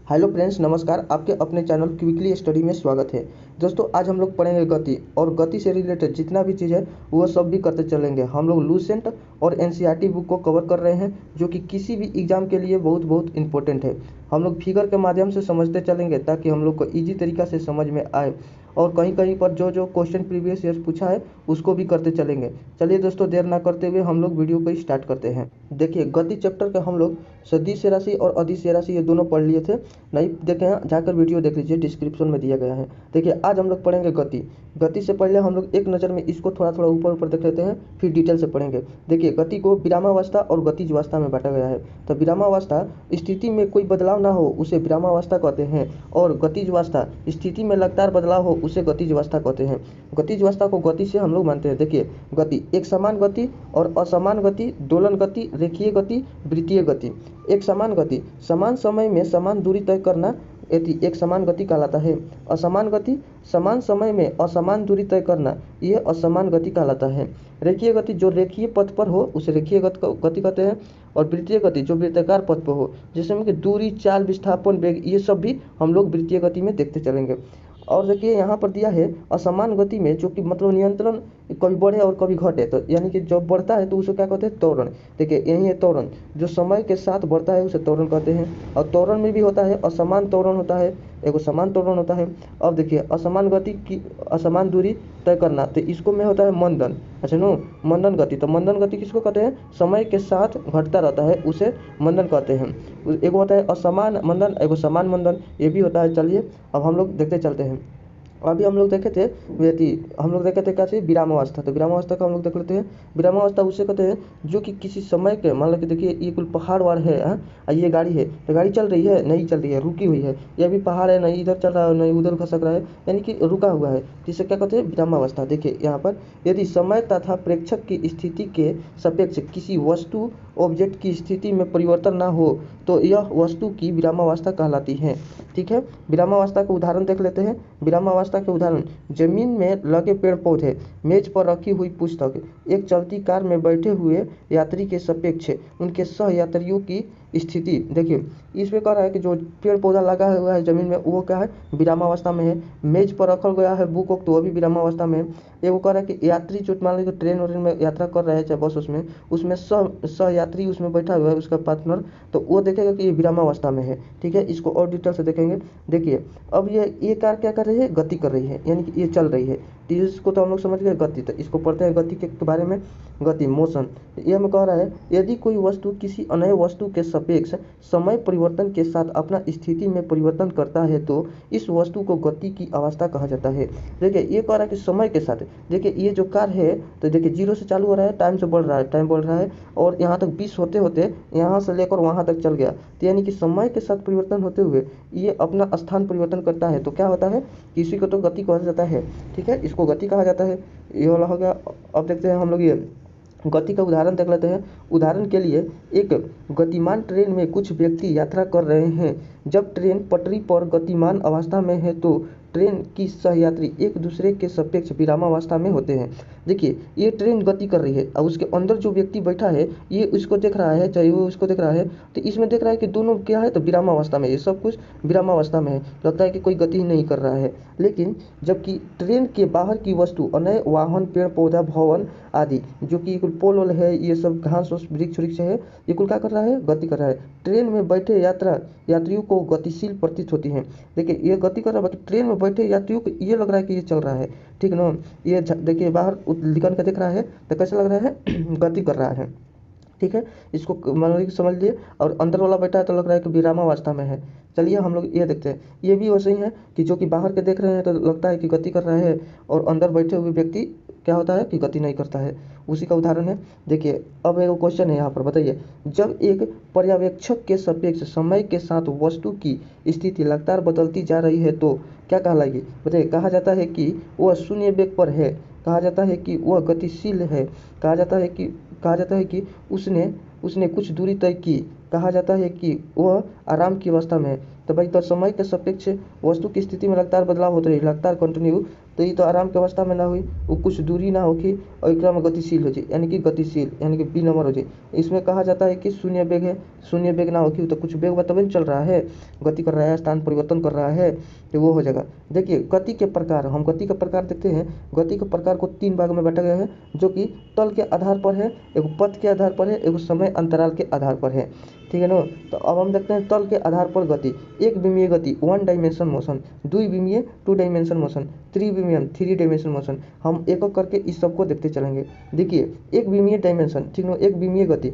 Hello friends, नमस्कार। आपके अपने चैनल क्विकली स्टडी में स्वागत है। दोस्तों, आज हम लोग पढ़ेंगे गति और गति से रिलेटेड जितना भी चीज़ है वो सब भी करते चलेंगे। हम लोग लूसेंट और एनसीईआरटी बुक को कवर कर रहे हैं, जो कि किसी भी एग्जाम के लिए बहुत बहुत इंपॉर्टेंट है। हम लोग फिगर के माध्यम से समझते चलेंगे ताकि हम लोग को ईजी तरीका से समझ में आए, और कहीं कहीं पर जो जो क्वेश्चन प्रीवियस ईयर पूछा है उसको भी करते चलेंगे। चलिए दोस्तों, देर ना करते हुए हम लोग वीडियो को स्टार्ट करते हैं। देखिए, गति चैप्टर के हम लोग सदिश राशि और अदिश राशि ये दोनों पढ़ लिए थे। नहीं देखे हैं जाकर वीडियो देख लीजिए, डिस्क्रिप्शन में दिया गया है। देखिए, आज हम लोग पढ़ेंगे गति। गति से पहले हम लोग एक नज़र में इसको थोड़ा थोड़ा ऊपर ऊपर देख लेते हैं, फिर डिटेल से पढ़ेंगे। देखिए, गति को विरामावस्था और गतिज अवस्था में बांटा गया है। तो विरामावस्था स्थिति में कोई बदलाव ना हो उसे विरामावस्था कहते हैं, और गतिज अवस्था स्थिति में लगातार बदलाव हो उसे गतिज अवस्था कहते हैं। गतिज अवस्था को गति से हम लोग मानते हैं। देखिए, गति एक समान गति और असमान गति, दोलन गति, रेखीय गति, वृत्तीय गति। एक समान गति समान समय में समान दूरी तय करना यदि एक समान गति कहलाता है। असमान गति समान समय में असमान दूरी तय करना, यह असमान गति कहलाता है। रेखीय गति जो रेखीय पथ पर हो उसे रेखीय गति कहते हैं। और वृत्तीय गति जो वृत्ताकार पथ पर हो, जिसमें कि दूरी, चाल, विस्थापन, वेग, ये सब भी हम लोग वृत्तीय गति में देखते चलेंगे। और देखिए, यहाँ पर दिया है असमान गति में, जो कि मतलब नियंत्रण कभी बढ़े और कभी घटे, तो यानी कि जब बढ़ता है तो उसे क्या कहते हैं? त्वरण। देखिए, यही है त्वरण, जो समय के साथ बढ़ता है उसे त्वरण कहते हैं। और त्वरण में भी होता है असमान त्वरण होता है, एगो समान त्वरण होता है। अब देखिए, असमान गति की असमान दूरी तय करना, तो इसको में होता है मंदन। अच्छा नो, मंदन गति। तो मंदन गति किसको कहते हैं? समय के साथ घटता रहता है उसे मंदन कहते हैं। एगो होता है असमान मंदन, एगो समान मंदन, ये भी होता है। चलिए अब हम लोग देखते चलते हैं। अभी हम लोग देखे थे हम लोग देखे थे क्या चीज? विरामावस्था। तो विरामावस्था का हम लोग देख लेते हैं। विरामावस्था उसे कहते हैं जो कि किसी समय के, मान लो कि देखिए ये कुल पहाड़ वाड़ है, ये गाड़ी है, तो गाड़ी चल रही है, नहीं चल रही है, रुकी हुई है। ये भी पहाड़ है, नहीं इधर चल रहा है नहीं उधर खसक रहा है, यानी कि रुका हुआ है, जिसे क्या कहते हैं? विरामावस्था। देखिए यहाँ पर, यदि समय तथा प्रेक्षक की स्थिति के सापेक्ष किसी वस्तु ऑब्जेक्ट की स्थिति में परिवर्तन ना हो तो यह वस्तु की विरामावस्था कहलाती है। ठीक है, विरामावस्था का उदाहरण देख लेते हैं। विरामावस्था के उदाहरण: जमीन में लगे पेड़ पौधे, मेज पर रखी हुई पुस्तक, एक चलती कार में बैठे हुए यात्री के सापेक्ष उनके सह यात्रियों की स्थिति। देखिए, इसमें कह रहा है कि जो पेड़ पौधा लगा हुआ है जमीन में, वो क्या है? विरामावस्था में है। मेज पर रखा गया है बुक वक्त, तो वो भी विरामावस्था में है। ये वो कह रहा है कि यात्री जो मान लीजिए ट्रेन व्रेन में यात्रा कर रहे हैं, चाहे बस, उसमें सह यात्री उसमें बैठा हुआ है, उसका पार्टनर, तो वो देखेगा कि ये विरामावस्था में है। ठीक है, इसको और डिटेल से देखेंगे। देखिए, अब ये कार क्या कर रही है? गति कर रही है, यानी कि ये चल रही है। तो इसको तो हम लोग समझ गए गति। तो इसको पढ़ते हैं गति के बारे में। गति, मोशन। ये हमें कह रहा है, यदि कोई वस्तु किसी अन्य वस्तु के सापेक्ष समय परिवर्तन के साथ अपना स्थिति में परिवर्तन करता है तो इस वस्तु को गति की अवस्था कहा जाता है। देखिए, ये कह रहा है कि समय के साथ, देखिए ये जो कार है, तो देखिए जीरो से चालू हो रहा है, टाइम से बढ़ रहा है, टाइम बढ़ रहा है, और यहाँ तक 20 होते होते यहाँ से लेकर वहाँ तक चल गया। तो यानी कि समय के साथ परिवर्तन होते हुए ये अपना स्थान परिवर्तन करता है, तो क्या होता है? किसी को तो गति कहा जाता है। ठीक है, इसको गति कहा जाता है। ये वाला हो गया। अब देखते हैं हम लोग ये गति का उदाहरण देख लेते हैं। उदाहरण के लिए, एक गतिमान ट्रेन में कुछ व्यक्ति यात्रा कर रहे हैं। जब ट्रेन पटरी पर गतिमान अवस्था में है तो ट्रेन की सहयात्री एक दूसरे के सापेक्ष विरामावस्था में होते हैं। देखिए, ये ट्रेन गति कर रही है और उसके अंदर जो व्यक्ति बैठा है ये उसको देख रहा है, चाहे वो उसको देख रहा है, तो इसमें देख रहा है कि दोनों क्या है? तो विरामावस्था में, ये सब कुछ विरामावस्था में है। लगता है कि कोई गति ही नहीं कर रहा है। लेकिन जबकि ट्रेन के बाहर की वस्तु, अन्य वाहन, पेड़ पौधा, भवन आदि, जो कि कुल पोल वोल है, ये सब घास वृक्ष वृक्ष है, ये कुल क्या कर रहा है? गति कर रहा है। ट्रेन में बैठे यात्रियों को गतिशील प्रतीत होती है। देखिए, ये गति कर रहा है, बाकी ट्रेन में बैठे यात्रियों को ये लग रहा है कि ये चल रहा है। ठीक ना? ये देखिए बाहर निकल कर देख रहा है तो कैसा लग रहा है? गति कर रहा है। ठीक है, इसको मान लीजिए समझ लिए। और अंदर वाला बैठा है तो लग रहा है कि विरामावस्था में है। चलिए हम लोग ये देखते हैं। ये भी वैसे ही है कि जो कि बाहर के देख रहे हैं तो लगता है कि गति कर रहा है, और अंदर बैठे हुए व्यक्ति क्या होता है? कि गति नहीं करता है। उसी का उदाहरण है। देखिए, अब एक क्वेश्चन है यहाँ पर, बताइए, जब एक पर्यवेक्षक के सापेक्ष समय के साथ वस्तु की स्थिति लगातार बदलती जा रही है तो क्या कहलाएगी? बताइए। कहा जाता है कि वह शून्य वेग पर है, कहा जाता है कि वह गतिशील है, कहा जाता है कि उसने उसने कुछ दूरी तय की, कहा जाता है कि वह आराम की अवस्था में है। तो भाई, तो समय के सापेक्ष वस्तु की स्थिति में लगातार बदलाव होते रही, लगातार कंटिन्यू, तो ये तो आराम के अवस्था में ना हुई, वो कुछ दूरी ना होगी और एक में गतिशील हो जाए, यानी कि गतिशील यानी कि बी नंबर हो जाए। इसमें कहा जाता है कि शून्य वेग है, शून्य वेग ना होगी तो कुछ वेग तभी चल रहा है, गति कर रहा है, स्थान परिवर्तन कर रहा है, तो वो हो जाएगा। देखिए गति के प्रकार, हम गति का प्रकार देखते हैं। गति के प्रकार को 3 भाग में बांटा गया है, जो कि तल के आधार पर है, एक पथ के आधार पर है, एक समय अंतराल के आधार पर है, ठीक है ना। तो अब हम देखते हैं तल के आधार पर गति। एक विमीय गति 1 डायमेंशन मोशन, द्विविमीय 2 डायमेंशन मोशन, त्रिविमीय 3 डायमेंशन मोशन। हम एक एक करके इस सबको देखते चलेंगे। देखिए एक विमीय डायमेंशन, ठीक है, एक विमीय गति,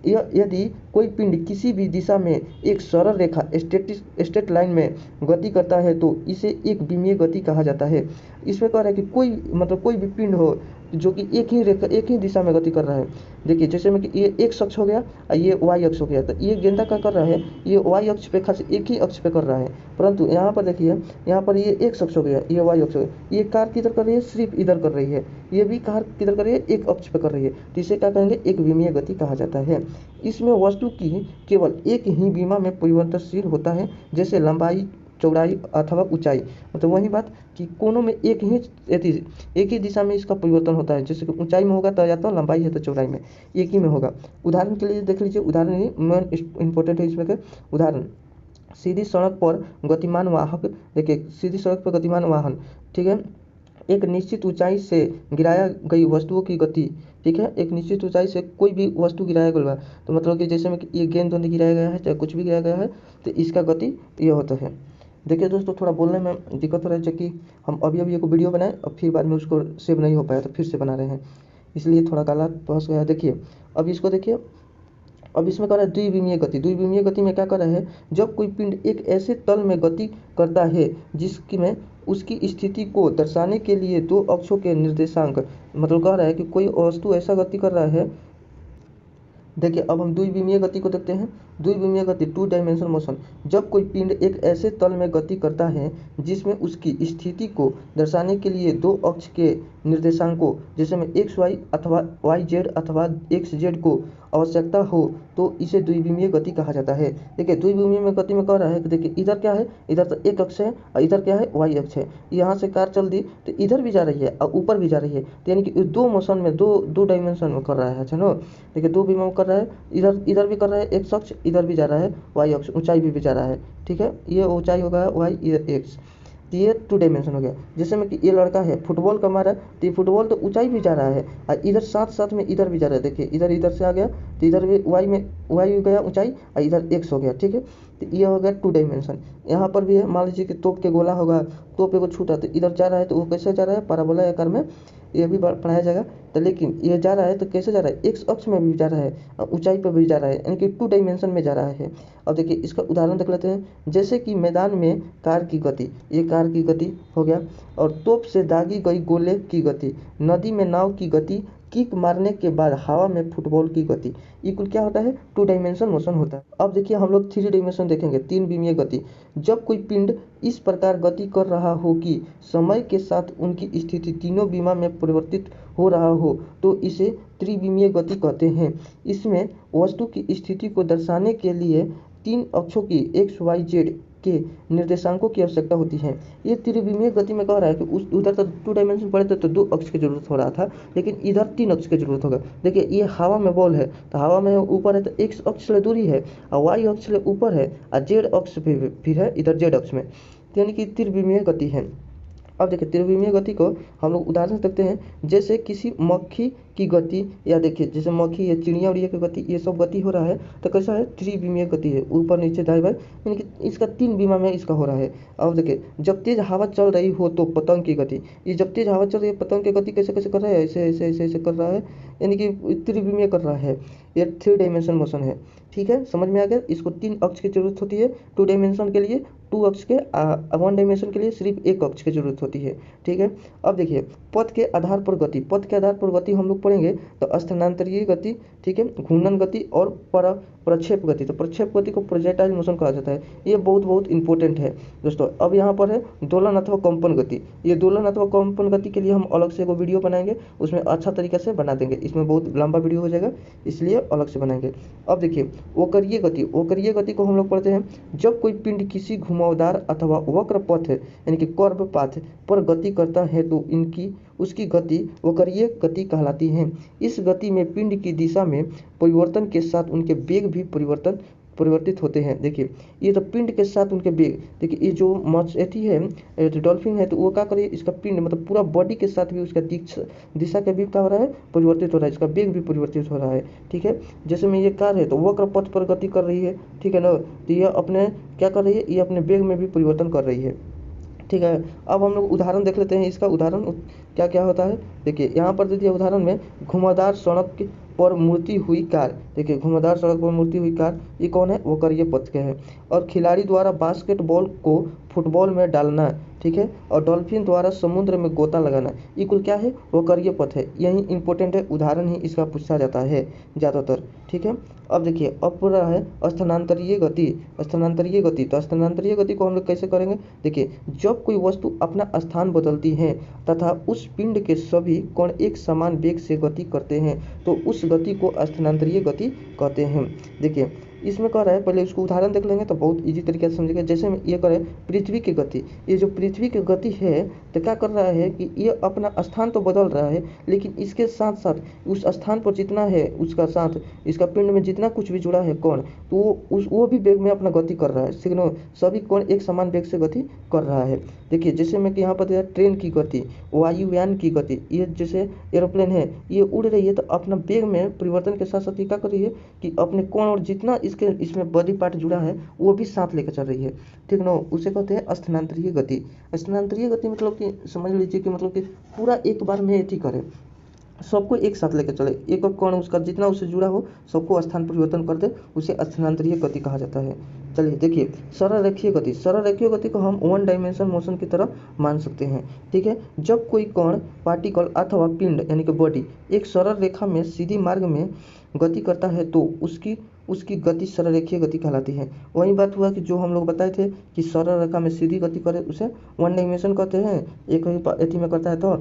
यदि कोई पिंड किसी भी दिशा में एक सरल रेखा स्ट्रेट लाइन में गति करता है तो इसे एक विमीय गति कहा जाता है। इसमें कह रहा है कि कोई मतलब कोई भी पिंड हो जो कि एक ही रेखा एक ही दिशा में गति कर रहा है। देखिए जैसे में कि ये एक्स अक्ष हो गया और ये वाई अक्ष हो गया, तो ये गेंदा क्या कर रहा है, ये वाई अक्ष पे खास एक ही अक्ष पे कर रहा है, परंतु यहाँ पर देखिए यहाँ पर ये एक्स अक्ष हो गया, ये वाई अक्ष हो गया, ये कार किधर कर रही है, सिर्फ इधर कर रही है, ये भी कार किधर कर रही है, एक अक्ष पे कर रही है, तो इसे क्या कहेंगे, एक विमीय गति कहा जाता है। इसमें वस्तु की केवल एक ही विमा में परिवर्तनशील होता है, जैसे लंबाई, चौड़ाई अथवा ऊंचाई। मतलब वही बात कि कोनों में एक ही दिशा में इसका परिवर्तन होता है, जैसे कि ऊंचाई में होगा तो या तो लंबाई है तो चौड़ाई में एक ही में होगा। उदाहरण के लिए देख लीजिए, उदाहरण ही मेन इंपॉर्टेंट है इसमें के उदाहरण। सीधी सड़क पर गतिमान वाहक, देखिए सीधी सड़क पर गतिमान वाहन, ठीक है, एक निश्चित ऊंचाई से गिराया गई वस्तुओं की गति, ठीक है, एक निश्चित ऊंचाई से कोई भी वस्तु गिराया गया तो मतलब कि जैसे में कि ये गेंद गिराया गया है, चाहे कुछ भी गिराया गया है, तो इसका गति ये होता है। देखिए दोस्तों थोड़ा बोलने में दिक्कत हो रहा है, क्योंकि हम अभी एक वीडियो बनाए और फिर बाद में उसको सेव नहीं हो पाया तो फिर से बना रहे हैं, इसलिए थोड़ा गला फंस गया है। देखिए अब इसको देखिए, अब इसमें कर रहा है द्विविमीय गति। द्विविमीय गति में क्या कर रहा है, जब कोई पिंड एक ऐसे तल में गति करता है जिसकी में उसकी स्थिति को दर्शाने के लिए 2 अक्षों के निर्देशांक, मतलब कह रहा है कि कोई वस्तु ऐसा गति कर रहा है। देखिए अब हम द्विविमीय गति को देखते हैं। द्विविमीय गति 2 डायमेंशन मोशन, जब कोई पिंड एक ऐसे तल में गति करता है जिसमें उसकी स्थिति को दर्शाने के लिए 2 अक्ष के निर्देशांकों, जैसे में एक्स वाई अथवा वाई जेड अथवा एक्स जेड को आवश्यकता हो, तो इसे द्विविमीय गति कहा जाता है। देखिए द्विविमीय गति में कह रहा है कि देखिए इधर क्या है, इधर तो एक अक्ष है और इधर क्या है, वाई अक्ष है। यहाँ से कार चल दी तो इधर भी जा रही है और ऊपर भी जा रही है, तो यानी कि 2 मोशन में दो डायमेंशन में कर रहा है, अच्छा ना। देखिए 2 विमा कर रहा है, इधर भी कर रहा है एक्स अक्ष, इधर भी जा रहा है वाई अक्ष, ऊंचाई भी जा रहा है, ठीक है, ये ऊंचाई होगा वाई, ये एक्स, तो ये 2 डायमेंशन हो गया। जैसे में कि ये लड़का है फुटबॉल का मारा, तो ये फुटबॉल तो ऊंचाई भी जा रहा है और इधर साथ साथ में इधर भी जा रहा है। देखिए इधर से आ गया तो इधर भी वाई हो गया ऊंचाई और इधर एक्स हो गया, ठीक है, तो ये हो गया 2 डायमेंशन। यहाँ पर भी है, मान लीजिए कि तोप के गोला होगा, तोप को छूटा तो इधर जा रहा है, तो वो कैसे जा रहा है, पैराबोला आकार में, ये भी पढ़ाया जाएगा। तो लेकिन ये जा रहा है तो कैसे जा रहा है, एक्स अक्ष में भी जा रहा है और ऊंचाई पर भी जा रहा है, यानी कि 2 डायमेंशन में जा रहा है। अब देखिए इसका उदाहरण देख लेते हैं, जैसे कि मैदान में कार की गति, ये कार की गति हो गया, और तोप से दागी गई गोले की गति, नदी में नाव की गति, किक मारने के बाद हवा में फुटबॉल की गति, ये कुल क्या होता है, 2 डायमेंशन मोशन होता है। अब देखिए हम लोग 3 डायमेंशन देखेंगे, 3 विमीय गति। जब कोई पिंड इस प्रकार गति कर रहा हो कि समय के साथ उनकी स्थिति तीनों विमा में परिवर्तित हो रहा हो, तो इसे त्रिविमीय गति कहते हैं। इसमें वस्तु की स्थिति को दर्शाने के लिए 3 अक्षों की एक्स वाई जेड के निर्देशांकों की आवश्यकता होती है। ये त्रिविमीय गति में कह रहा है कि उधर तो 2 डायमेंशन पड़े थे तो 2 अक्ष की जरूरत हो रहा था, लेकिन इधर 3 अक्ष की जरूरत होगा। देखिए ये हवा में बॉल है, तो हवा में ऊपर है तो एक्स अक्ष से दूरी है और वाई अक्ष से ऊपर है और जेड अक्ष फिर है इधर जेड अक्ष में, यानी कि त्रिविमीय गति है। अब देखिए त्रिविमीय गति को हम लोग उदाहरण देखते हैं, जैसे किसी मक्खी की गति, या देखिए जैसे मक्खी या चिड़िया उड़िया की गति, ये सब गति हो रहा है तो कैसा है, त्रिविमीय गति है, ऊपर नीचे दाएं बाएं, यानी कि इसका 3 विमा में इसका हो रहा है। अब देखिए जब तेज हवा चल रही हो तो पतंग की गति, ये जब तेज हवा चल रही है पतंग की गति कैसे कैसे कर रहा है, ऐसे ऐसे ऐसे ऐसे कर रहा है, यानी कि त्रिविमीय कर रहा है, ये 3 डायमेंशन मोशन है, ठीक है, समझ में आ गया। इसको 3 अक्ष की जरूरत होती है 2 डायमेंशन के लिए, 2 अक्ष के 1 डायमेंशन के लिए सिर्फ 1 अक्ष की जरूरत होती है, ठीक है। अब देखिए पथ के आधार पर गति, पथ के आधार पर गति हम लोग पढ़ेंगे तो स्थानांतरीय गति, ठीक है, घूर्णन गति और प्रक्षेप गति। तो प्रक्षेप गति को प्रोजेक्टाइल मोशन कहा जाता है, ये बहुत इंपॉर्टेंट है दोस्तों। अब यहाँ पर है दोलन अथवा कंपन गति। ये दोलन अथवा कंपन गति के लिए हम अलग से एगो वीडियो बनाएंगे, उसमें अच्छा तरीके से बना देंगे, इसमें बहुत लंबा वीडियो हो जाएगा इसलिए अलग से बनाएंगे। अब देखिए वक्रीय गति, वक्रीय गति को हम लोग पढ़ते हैं जब कोई पिंड किसी घुमावदार अथवा वक्र पथ यानी कि कर्व पाथ पर गति करता है तो इनकी उसकी गति वक्रीय गति कहलाती है। इस गति में पिंड की दिशा में परिवर्तन के साथ उनके वेग भी परिवर्तित होते हैं। देखिए ये तो पिंड के साथ उनके वेग, देखिए ये जो मत्स्यथी है डॉल्फिन है तो वो क्या करिए इसका पिंड मतलब पूरा बॉडी के साथ भी उसका दिशा का भी क्या हो रहा है, परिवर्तित हो रहा है, इसका वेग भी परिवर्तित हो रहा है। ठीक है, जैसे में ये कार है तो वक्र पथ पर गति कर रही है, ठीक है ना, तो ये अपने क्या कर रही है, ये अपने वेग में भी परिवर्तन कर रही है। ठीक है, अब हम लोग उदाहरण देख लेते हैं इसका। उदाहरण क्या क्या होता है, देखिए यहाँ पर दे दिया उदाहरण में घुमावदार सड़क पर मुड़ती हुई कार। देखिए घुमावदार सड़क पर मुड़ती हुई कार, ये कौन है, वक्रीय पथ के है। और खिलाड़ी द्वारा बास्केटबॉल को फुटबॉल में डालना, ठीक है, और डॉल्फिन द्वारा समुद्र में गोता लगाना, ये कुल क्या है, वक्रीय पथ है। यही इंपॉर्टेंट है, उदाहरण ही इसका पूछा जाता है ज़्यादातर। ठीक है, अब देखिए अब पूरा है स्थानांतरीय गति। स्थानांतरीय गति, तो स्थानांतरीय गति को हम लोग कैसे करेंगे, देखिए जब कोई वस्तु अपना स्थान बदलती है तथा उस पिंड के सभी कण एक समान वेग से गति करते हैं तो उस गति को स्थानांतरीय गति कहते हैं। देखिए इसमें कह रहा है, पहले इसको उदाहरण देख लेंगे तो बहुत इजी तरीके से समझेंगे। जैसे में ये करें पृथ्वी की गति, ये जो पृथ्वी की गति है तो क्या कर रहा है कि ये अपना स्थान तो बदल रहा है लेकिन इसके साथ साथ उस स्थान पर जितना है उसका साथ इसका पिंड में जितना कुछ भी जुड़ा है कण, तो वो भी वेग में अपना गति कर रहा है। सिग्नो सभी कण एक समान वेग से गति कर रहा है। देखिए जैसे में कि यहाँ पर दिया ट्रेन की गति, वायुयान की गति, ये जैसे एरोप्लेन है ये उड़ रही है तो अपना वेग में परिवर्तन के साथ साथ क्या कर रही है कि अपने कोण और जितना इसमें बॉडी पार्ट जुड़ा है वो भी साथ लेकर चल रही है। ठीक ना, उसे कहते हैं स्थानांतरीय गति। स्थानांतरीय गति मतलब कि समझ लीजिए कि मतलब कि पूरा एक बार में एथी करे, सबको एक साथ लेकर चले, एक कण उसका जितना उससे जुड़ा हो सबको स्थान परिवर्तन कर दे, उसे स्थानांतरीय गति कहा जाता है। चलिए देखिए सरल रेखीय गति, सरल रेखीय गति को हम वन डायमेंशन मोशन की तरह मान सकते हैं। ठीक है, जब कोई कण पार्टिकल अथवा पिंड यानी कि बॉडी एक सरल रेखा में सीधी मार्ग में गति करता है तो उसकी गति सरल रेखीय गति कहलाती है। वही बात हुआ कि जो हम लोग बताए थे कि सरल रेखा में सीधी गति करे उसे वन डायमेंशन कहते हैं, एक ही एथी में करता है तो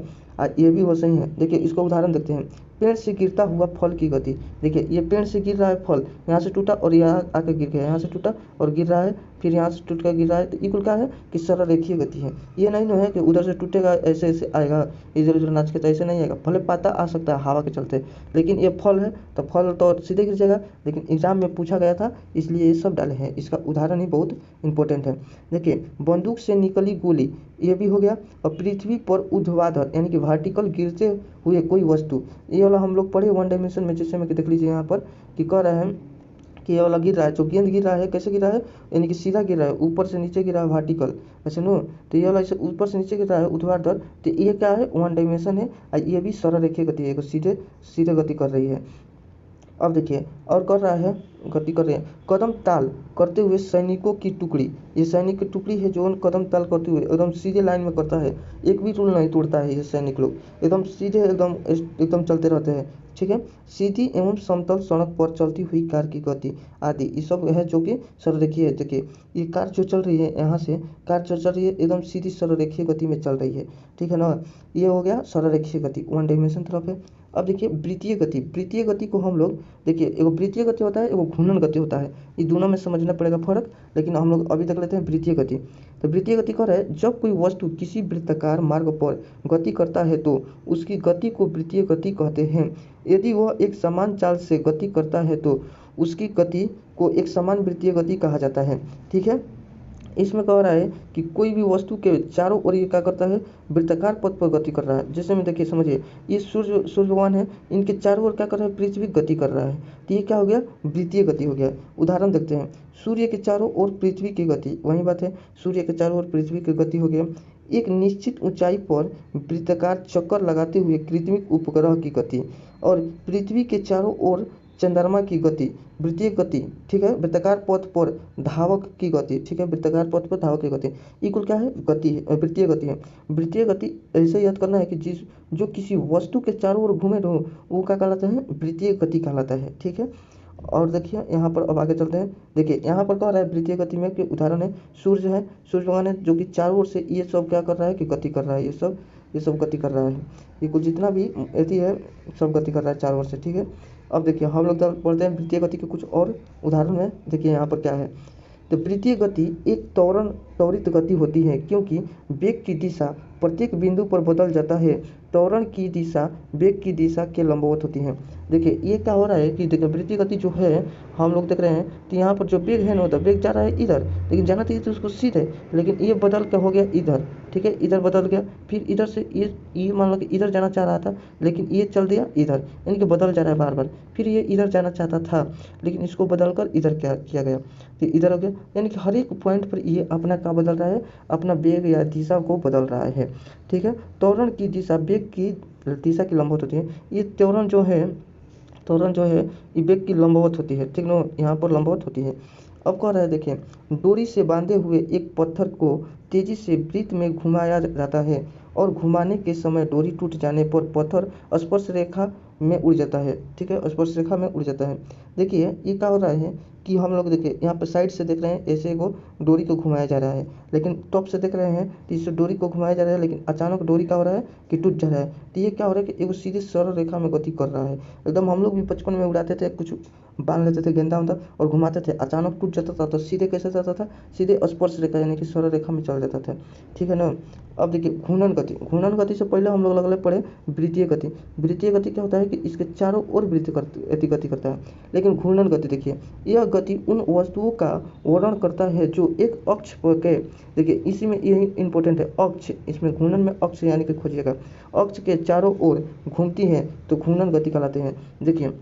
ये भी वो सही है। देखिए इसको उदाहरण देखते हैं, पेड़ से गिरता हुआ फल की गति। देखिए ये पेड़ से गिर रहा है फल, यहाँ से टूटा और यहाँ आकर गिर गया, यहाँ से टूटा और गिर रहा है, फिर यहाँ से टूट कर गिर रहा है, तो इक्वल क्या है कि सरल रेखीय गति है। ये नहीं है कि उधर से टूटेगा ऐसे ऐसे आएगा, इधर उधर नाच के तो ऐसे नहीं आएगा। भले पाता आ सकता है हवा के चलते, लेकिन ये फल है तो फल तो सीधे गिर जाएगा, लेकिन एग्जाम में पूछा गया था इसलिए ये सब डाले हैं। इसका उदाहरण ही बहुत इंपॉर्टेंट है। देखिए बंदूक से निकली गोली, ये भी हो गया। और पृथ्वी पर ऊर्ध्वाधर यानी कि वर्टिकल गिरते हुए कोई वस्तु, ये वाला हम लोग पढ़े वन डायमेंशन में। जैसे में कि देख लीजिए यहाँ पर कि कह रहे हैं कि ये वाला गिर रहा है, जो गेंद गिर रहा है कैसे गिर रहा है, यानी कि सीधा गिर रहा है, ऊपर से नीचे गिर रहा है वर्टिकल, ऐसे नो, तो ये वाला इसे ऊपर से नीचे गिर रहा है ऊर्ध्वाधर, तो ये क्या है वन डायमेंशन है। और ये भी सरल रेखीय गति है, सीधे सीधे गति कर रही है। अब देखिए और कर रहा है, गति कर रहे हैं कदम ताल करते हुए सैनिकों की टुकड़ी। ये सैनिक की टुकड़ी है जो कदम ताल करते हुए एकदम सीधे लाइन में करता है, एक भी रूल नहीं तोड़ता है। ये सैनिक लोग एकदम सीधे एकदम चलते रहते हैं। ठीक है, सीधी एवं समतल सड़क पर चलती हुई कार की गति आदि ये सब है जो कि सरलरेखीय है। देखिए ये कार जो चल रही है, यहाँ से कार जो चल रही है एकदम सीधी सरलरेखीय गति में चल रही है। ठीक है ना, ये हो गया सरलरेखीय गति, वन डायमेंशन तरफ है। अब देखिए वृत्तीय गति, वृत्तीय गति को हम लोग देखिए एगो वृत्तीय गति होता है, एगो घूर्णन गति होता है, ये दोनों में समझना पड़ेगा फर्क, लेकिन हम लोग अभी देख लेते हैं वृत्तीय गति। तो वृत्तीय गति कह रहा है जब कोई वस्तु किसी वृत्ताकार मार्ग पर गति करता है तो उसकी गति को वृत्तीय गति कहते हैं। यदि वह एक समान चाल से गति करता है तो उसकी गति को एक समान वृत्तीय गति कहा जाता है। ठीक है, इसमें कह रहा है कि कोई भी वस्तु के चारों ओर ये क्या करता है, वृत्ताकार पथ पर गति कर रहा है। जैसे में देखिए समझिए ये सूर्य भगवान है, इनके चारों ओर क्या कर रहा है, पृथ्वी गति कर रहा है, तो ये क्या हो गया, वृत्तीय गति हो गया। उदाहरण देखते हैं, सूर्य के चारों ओर पृथ्वी की गति, वही बात है सूर्य के चारों ओर पृथ्वी की गति हो गया। एक निश्चित ऊंचाई पर वृत्ताकार चक्कर लगाते हुए कृत्रिम उपग्रह की गति और पृथ्वी के चारों ओर चंद्रमा की गति, वृत्तीय गति। ठीक है, वृत्ताकार पथ पर धावक की गति, ठीक है, वृत्ताकार पथ पर धावक की गति इक्वल क्या है, गति है, वृत्तीय गति है। वृत्तीय गति ऐसे याद करना है कि जो किसी वस्तु के चारों ओर घूमे रहो वो क्या कहलाता है, वृत्तीय गति कहलाता है। ठीक है, और देखिए यहाँ पर अब आगे चलते हैं। देखिए यहाँ पर कह रहा है वृत्तीय गति में कि उदाहरण है सूर्य है, सूर्य भगवान है जो कि चारों ओर से ये सब क्या कर रहा है कि गति कर रहा है, ये सब गति कर रहा है, ये कुछ जितना भी एथी है सब गति कर रहा है चारों ओर से। ठीक है, अब देखिए हम लोग पढ़ते हैं वृत्तीय गति के कुछ और उदाहरण में। देखिए यहाँ पर क्या है, तो वृत्तीय गति एक त्वरित गति होती है क्योंकि वेग की दिशा प्रत्येक बिंदु पर बदल जाता है। त्वरण की दिशा वेग की दिशा के लंबवत होती है। देखिए ये क्या हो रहा है कि देखिए वृत्तीय गति जो है हम लोग देख रहे हैं, तो यहाँ पर जो वेग है ना, तो वेग जा रहा है इधर, लेकिन जाना चाहिए तो उसको सीधे, लेकिन ये बदल क्या हो गया इधर, ठीक है, इधर बदल गया। फिर इधर से ये मान लो कि इधर जाना चाह रहा था, लेकिन ये चल दिया इधर, यानी कि बदल जा रहा है बार बार। फिर ये इधर जाना चाहता था, लेकिन इसको बदल कर इधर क्या किया गया, तो इधर हो गया। यानी कि हर एक पॉइंट पर ये अपना क्या बदल रहा है, अपना वेग या दिशा को बदल रहा है, ठीक है। त्वरण की दिशा वेग की दिशा की लंबवत होती है। ये त्वरण जो है ये वेग की लंबवत होती है, ठीक ना, यहाँ पर लंबवत होती है। अब कह रहा है देखिए, डोरी से बांधे हुए एक पत्थर को तेजी से वृत्त में घुमाया जाता है और घुमाने के समय डोरी टूट जाने पर पत्थर स्पर्श रेखा में उड़ जाता है, ठीक है, स्पर्श रेखा में उड़ जाता है। देखिए ये क्या हो रहा है कि हम लोग देखिए यहाँ पर साइड से देख रहे हैं, ऐसे को डोरी को घुमाया जा रहा है, लेकिन टॉप से देख रहे हैं तो इससे डोरी को घुमाया जा रहा है, लेकिन अचानक डोरी क्या हो रहा है कि टूट जा रहा है। तो ये क्या हो रहा है कि एक सीधे सरल रेखा में गति कर रहा है। एकदम हम लोग भी बचपन में उड़ाते थे, कुछ बांध लेते थे गेंदा उंदा और घुमाते थे, अचानक टूट जाता था तो सीधे कैसे जाता था, सीधे स्पर्श रेखा यानी कि सरल रेखा में चल जाता था, ठीक है ना। अब देखिए घूर्णन गति से पहले हम लोग अलग अलग पढ़े वृत्तीय गति। वृत्तीय गति क्या होता है कि इसके चारों ओर गति करता है, लेकिन घूर्णन गति देखिए, यह गति उन वस्तुओं का वर्णन करता है जो एक अक्ष पर के, देखिए इसी में यही इंपॉर्टेंट है, अक्ष, इसमें घूर्णन में अक्ष यानी कि खोजिएगा, अक्ष के चारों ओर घूमती है तो घूर्णन गति कहलाते हैं। देखिए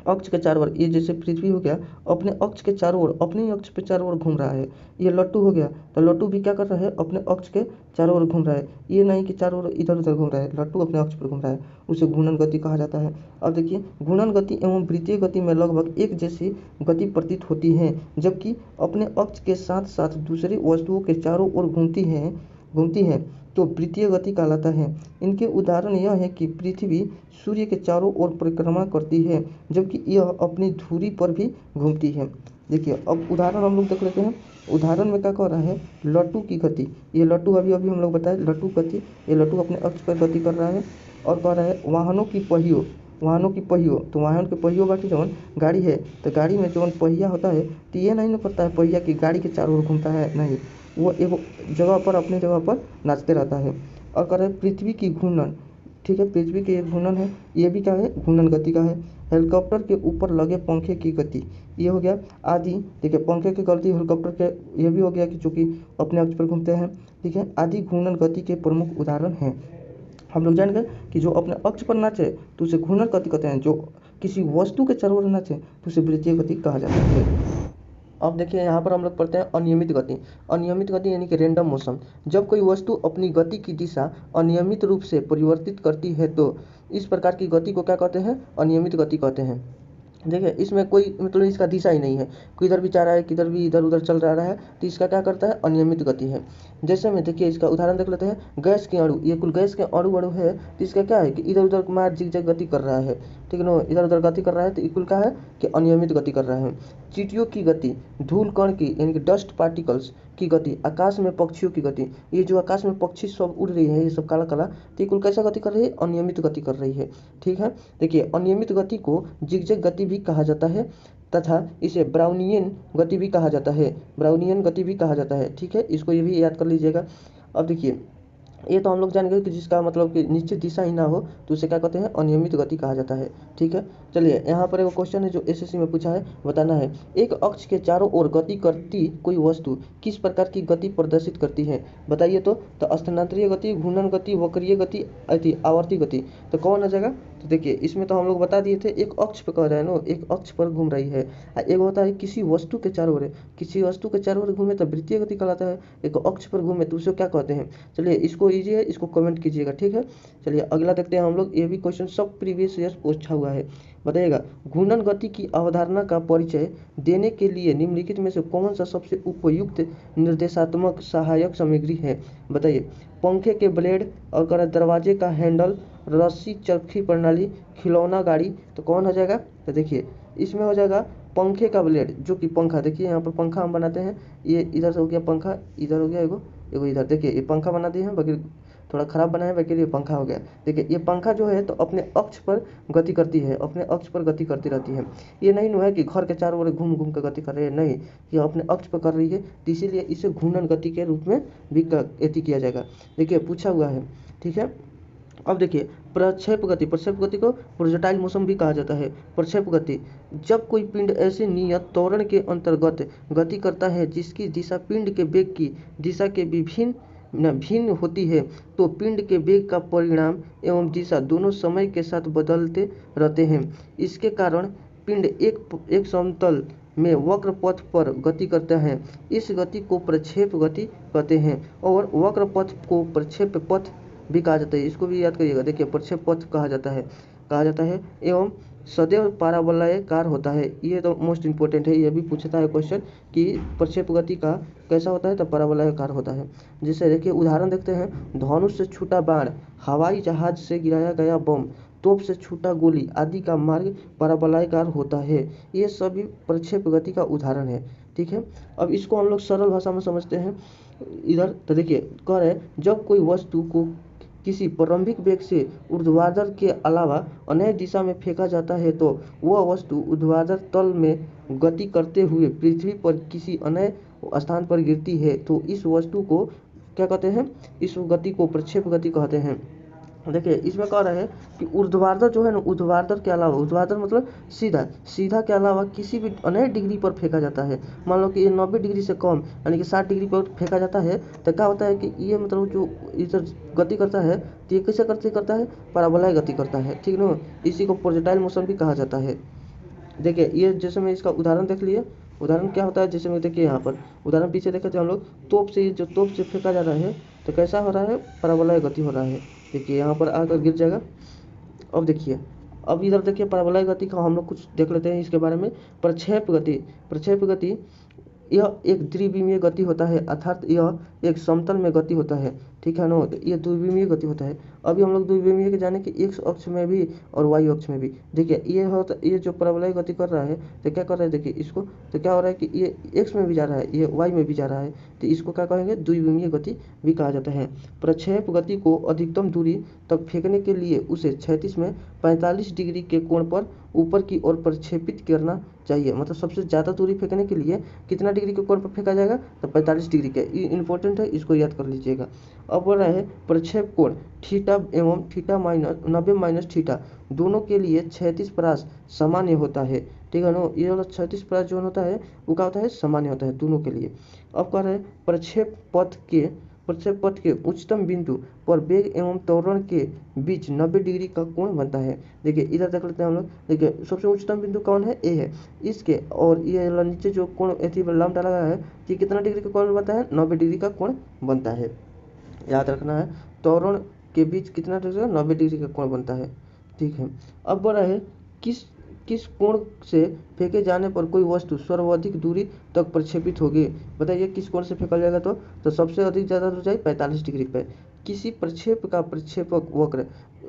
अक्ष के चारों ओर, ये जैसे पृथ्वी हो गया, अपने अक्ष के चारों ओर, अपने ही अक्ष पे चारों ओर घूम रहा है। ये लट्टू हो गया, तो लट्टू भी क्या कर रहा है, अपने अक्ष के चारों ओर घूम रहा है। ये नहीं कि चारों ओर इधर उधर घूम रहा है, लट्टू अपने अक्ष पर घूम रहा है, उसे घूर्णन गति कहा जाता है। अब देखिए घूर्णन गति एवं वृत्तीय गति में लगभग एक जैसी गति प्रतीत होती है, जबकि अपने अक्ष के साथ साथ दूसरी वस्तुओं के चारों ओर घूमती है तो वृत्तीय गति कहलाता है। इनके उदाहरण यह है कि पृथ्वी सूर्य के चारों ओर परिक्रमा करती है, जबकि यह अपनी धुरी पर भी घूमती है। देखिए अब उदाहरण हम लोग देख लेते हैं। उदाहरण में क्या कह रहा है, लट्टू की गति, ये लट्टू अभी अभी हम लोग बताए लट्टू गति, ये लट्टू अपने अक्ष पर गति कर रहा है। और कह रहा है वाहनों की पहियों, तो वाहन के पहियों बाकी जवन गाड़ी है, तो गाड़ी में जवन पहिया होता है, तो ये नहीं ना करता है पहिया की गाड़ी के चारों ओर घूमता है, नहीं, वो एक जगह पर अपनी जगह पर नाचते रहता है। और कह रहा है पृथ्वी की घूर्णन, ठीक है, पृथ्वी की एक घूर्णन है, ये भी क्या है, घूर्णन गति का है। हेलीकॉप्टर के ऊपर लगे पंखे की गति, ये हो गया आदि। देखिए पंखे की गति हेलीकॉप्टर के, ये भी हो गया कि जो कि अपने अक्ष पर घूमते हैं, ठीक है, आदि घूर्णन गति के प्रमुख उदाहरण हैं। हम लोग जान गए कि जो अपने अक्ष पर नाचे तो उसे घूर्णन गति कहते हैं, जो किसी वस्तु के चारों ओर नाचे तो उसे वृत्तीय गति कहा जाता है। अब देखिए यहाँ पर हम लोग पढ़ते हैं अनियमित गति। अनियमित गति यानी कि रैंडम मोशन, जब कोई वस्तु अपनी गति की दिशा अनियमित रूप से परिवर्तित करती है तो इस प्रकार की गति को क्या कहते हैं, अनियमित गति कहते हैं। देखिए इसमें कोई मतलब इसका दिशा ही नहीं है, किधर भी जा रहा है, किधर भी इधर उधर चल रहा है, तो इसका क्या करता है, अनियमित गति है। जैसे में देखिए इसका उदाहरण देख लेते हैं, गैस के अणु, ये कुल गैस के अणु है, तो इसका क्या है कि इधर उधर मार जिग गति कर रहा है, ठीक है ना, इधर उधर गति कर रहा है, तो ये कुल क्या है कि अनियमित गति कर रहा है। चींटियों की गति, धूल कण की यानी कि डस्ट पार्टिकल्स की गति, आकाश में पक्षियों की गति, ये जो आकाश में पक्षी सब उड़ रही है, ये सब काला काला, तो ये कुल कैसा गति कर रही है, अनियमित गति कर रही है, ठीक है। देखिए अनियमित गति को जिगजैग गति भी कहा जाता है तथा इसे ब्राउनियन गति भी कहा जाता है, ब्राउनियन गति भी कहा जाता है, ठीक है, इसको ये भी याद कर लीजिएगा। अब देखिए ये तो हम लोग जान गए कि जिसका मतलब कि निश्चित दिशा ही ना हो तो उसे क्या कहते हैं, अनियमित गति कहा जाता है, ठीक है। चलिए यहाँ पर एक क्वेश्चन है जो एसएससी में पूछा है, बताना है, एक अक्ष के चारों ओर गति करती कोई वस्तु किस प्रकार की गति प्रदर्शित करती है, बताइए। तो स्थानांतरीय गति, घूर्णन गति, वक्रीय गति, आवर्ती गति, तो कौन आ जाएगा। तो देखिए इसमें तो हम लोग बता दिए थे, एक अक्ष पर कह रहे हैं ना, एक अक्ष पर घूम रही है, एक होता है किसी वस्तु के चारों ओर, किसी वस्तु के चारों ओर घूमे तो वृत्तीय गति कहलाता है, एक अक्ष पर घूमे तो उसे क्या कहते हैं। चलिए इसको लीजिए, इसको कमेंट कीजिएगा, ठीक है। चलिए अगला देखते हैं हम लोग, ये भी क्वेश्चन सब प्रीवियस ईयर पूछा हुआ है, बताइएगा। घूर्णन गति की अवधारणा का परिचय देने के लिए निम्नलिखित में से कौन सा सबसे उपयुक्त निर्देशात्मक सहायक सामग्री है, बताइए। पंखे के ब्लेड, और कर दरवाजे का हैंडल, रस्सी चरखी प्रणाली, खिलौना गाड़ी, तो कौन हो जाएगा। तो देखिए इसमें हो जाएगा पंखे का ब्लेड, जो कि पंखा, देखिए यहाँ पर पंखा हम बनाते हैं, ये इधर से हो गया पंखा, इधर हो गया एगो इधर, देखिए ये पंखा बना दिए हैं, बाकी थोड़ा खराब बनाया वही के लिए पंखा हो गया। देखिए ये पंखा जो है तो अपने अक्ष पर गति करती है, अपने अक्ष पर गति करती रहती है। ये नहीं है कि घर के चारों ओर घूम घूम कर गति कर रही है, नहीं, ये अपने अक्ष पर कर रही है, तो इसीलिए इसे घूर्णन गति के रूप में भी एति किया जाएगा। देखिए पूछा हुआ है, ठीक है। अब देखिए प्रक्षेप गति, प्रक्षेप गति को प्रोजेक्टाइल मोशन भी कहा जाता है। प्रक्षेप गति, जब कोई पिंड ऐसे नियत त्वरण के अंतर्गत गति करता है जिसकी दिशा पिंड के वेग की दिशा के भिन्न होती है, तो पिंड के वेग का परिणाम एवं दिशा दोनों समय के साथ बदलते रहते हैं। इसके कारण पिंड एक समतल में वक्र पथ पर गति करता है। इस गति को प्रक्षेप गति कहते हैं और वक्र पथ को प्रक्षेप पथ भी कहा जाता है। इसको भी याद करिएगा। देखिए प्रक्षेप पथ कहा जाता है एवं सदैव पारावलयाकार होता है। ये तो मोस्ट इंपॉर्टेंट है, ये भी पूछता है क्वेश्चन कि प्रक्षेप गति का कैसा होता है, तो पारावलयाकार होता है। जैसे देखिए उदाहरण देखते हैं, धनुष से छूटा बाण, हवाई जहाज से गिराया गया बम, तोप से छूटा गोली आदि का मार्ग पारावलयाकार होता है। ये सभी प्रक्षेप गति का उदाहरण है, ठीक है। अब इसको हम लोग सरल भाषा में समझते हैं इधर। तो देखिए कह रहे हैं जब कोई वस्तु को किसी प्रारंभिक वेग से ऊर्ध्वाधर के अलावा अन्य दिशा में फेंका जाता है तो वह वस्तु ऊर्ध्वाधर तल में गति करते हुए पृथ्वी पर किसी अन्य स्थान पर गिरती है तो इस वस्तु को क्या कहते हैं, इस गति को प्रक्षेप गति कहते हैं। देखिए इसमें कह रहे हैं कि ऊर्ध्वाधर जो है ना, ऊर्ध्वाधर के अलावा, ऊर्ध्वाधर मतलब सीधा के अलावा किसी भी अन्य डिग्री पर फेंका जाता है। मान लो कि ये 90 डिग्री से कम यानी कि 60 डिग्री पर फेंका जाता है तो क्या होता है कि ये मतलब जो इधर गति करता है तो ये कैसे करता है, पाराबोलाय गति करता है, ठीक ना। इसी को प्रोजेक्टाइल मोशन भी कहा जाता है। देखिए ये जैसे मैं इसका उदाहरण देख लिए, उदाहरण क्या होता है, जैसे मैं देखिए यहाँ पर उदाहरण पीछे देखे थे हम लोग, तोप से फेंका जा रहा है तो कैसा हो रहा है, पाराबोलाय गति हो रहा है। देखिए यहाँ पर आकर गिर जाएगा। अब देखिए, अब इधर देखिए पाराबोलाय गति का हम लोग कुछ देख लेते हैं इसके बारे में। प्रक्षेप गति यह एक द्विविमीय गति होता है, अर्थात यह एक समतल में गति होता है, ठीक है ना। तो ये द्विविमीय गति होता है। अभी हम लोग द्विविमीय के जाने कि एक्स अक्ष में भी और वाई अक्ष में भी। देखिए ये जो पाराबोलाय गति कर रहा है तो क्या कर रहा है, देखिए इसको, तो क्या हो रहा है कि ये एक्स में भी जा रहा है, ये वाई में भी जा रहा है, तो इसको क्या कहेंगे, द्विविमीय गति भी कहा जाता है। प्रक्षेप गति को अधिकतम दूरी तक फेंकने के लिए उसे क्षैतिज में 45 डिग्री के कोण पर ऊपर की ओर प्रक्षेपित करना चाहिए। मतलब सबसे ज़्यादा दूरी फेंकने के लिए कितना डिग्री के कोण पर फेंका जाएगा, तो 45 डिग्री का। ये इंपॉर्टेंट है, इसको याद कर लीजिएगा। अब बोल रहा है प्रक्षेप कोण थीटा एवं थीटा माइनस 90 माइनस थीटा दोनों के लिए क्षैतिज परास सामान्य होता है, ठीक है ना। ये वाला क्षैतिज परास जो होता है वो क्या होता है, सामान्य होता है दोनों के लिए। अब कह रहे हैं प्रक्षेप पथ के उच्चतम बिंदु पर वेग एवं त्वरण के बीच 90 डिग्री का कोण बनता है। देखिए इधर देख लेते हैं हम लोग। देखिए सबसे उच्चतम बिंदु कौन है, ए है इसके, और ये नीचे जो कोण लंब डाला गया है कि कितना डिग्री का कोण बनता है, 90 डिग्री का कोण बनता है। याद रखना है, त्वरण के बीच कितना डिग्री का, 90 डिग्री का कोण बनता है, ठीक है। अब बोला है किस कोण से फेंके जाने पर कोई वस्तु सर्वाधिक दूरी तक प्रक्षेपित होगी। बताइए किस कोण से फेंका जाएगा, तो सबसे अधिक ज़्यादा दूर जाए 45 डिग्री पर। किसी प्रक्षेप का प्रक्षेपक वक्र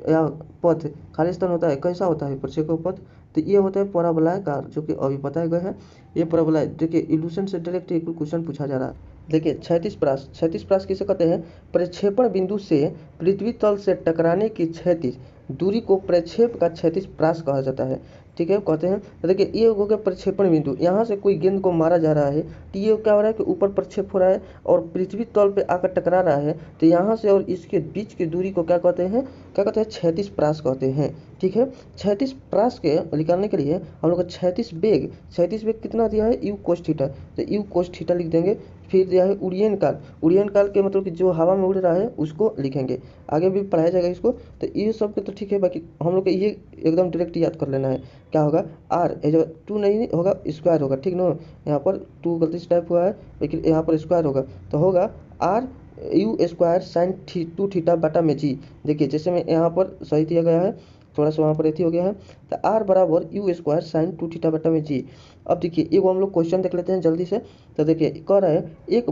या पथ खाली स्थान होता है, कैसा होता है प्रक्षेपक पथ, तो ये होता है पराबोलाकार, जो कि अभी बताया गया है। ये पराबोला, देखिए इल्यूशन से डायरेक्ट एक क्वेश्चन पूछा जा रहा है। देखिए क्षैतिज परास किसे कहते हैं, प्रक्षेपण बिंदु से पृथ्वी तल से टकराने की क्षैतिज दूरी को प्रक्षेप का क्षैतिज परास कहा जाता है, ठीक है, कहते हैं। तो देखिए ये हो गया प्रक्षेपण बिंदु, यहाँ से कोई गेंद को मारा जा रहा है तो ये क्या हो रहा है कि ऊपर प्रक्षेप हो रहा है और पृथ्वी तल पे आकर टकरा रहा है, तो यहाँ से और इसके बीच की दूरी को क्या कहते हैं, क्षैतिज परास कहते हैं, ठीक है। क्षैतिज परास के निकालने के लिए हम लोग क्षैतिज वेग कितना दिया है, यू कोस थीटा, तो यू कोस थीटा लिख देंगे। फिर दिया है उड़ीयन काल के मतलब कि जो हवा में उड़ रहा है उसको लिखेंगे, आगे भी पढ़ाया जाएगा इसको। तो ये सब के तो ठीक है, बाकी हम लोग को ये एकदम डायरेक्ट याद कर लेना है। क्या होगा, आर ये जो 2 नहीं होगा, स्क्वायर होगा, ठीक ना। यहाँ पर 2 गलती से टाइप हुआ है, लेकिन यहाँ पर स्क्वायर होगा, तो होगा आर यू स्क्वायर साइन 2 थीटा बटा में जी। देखिए जैसे मैं यहाँ पर सही दिया गया है, थोड़ा सा वहाँ पर एथी हो गया है, तो आर बराबर यू स्क्वायर साइन 2 थीटा बटा में जी। अब देखिए एक हम लोग क्वेश्चन देख लेते हैं जल्दी से। तो देखिए कह रहा है एक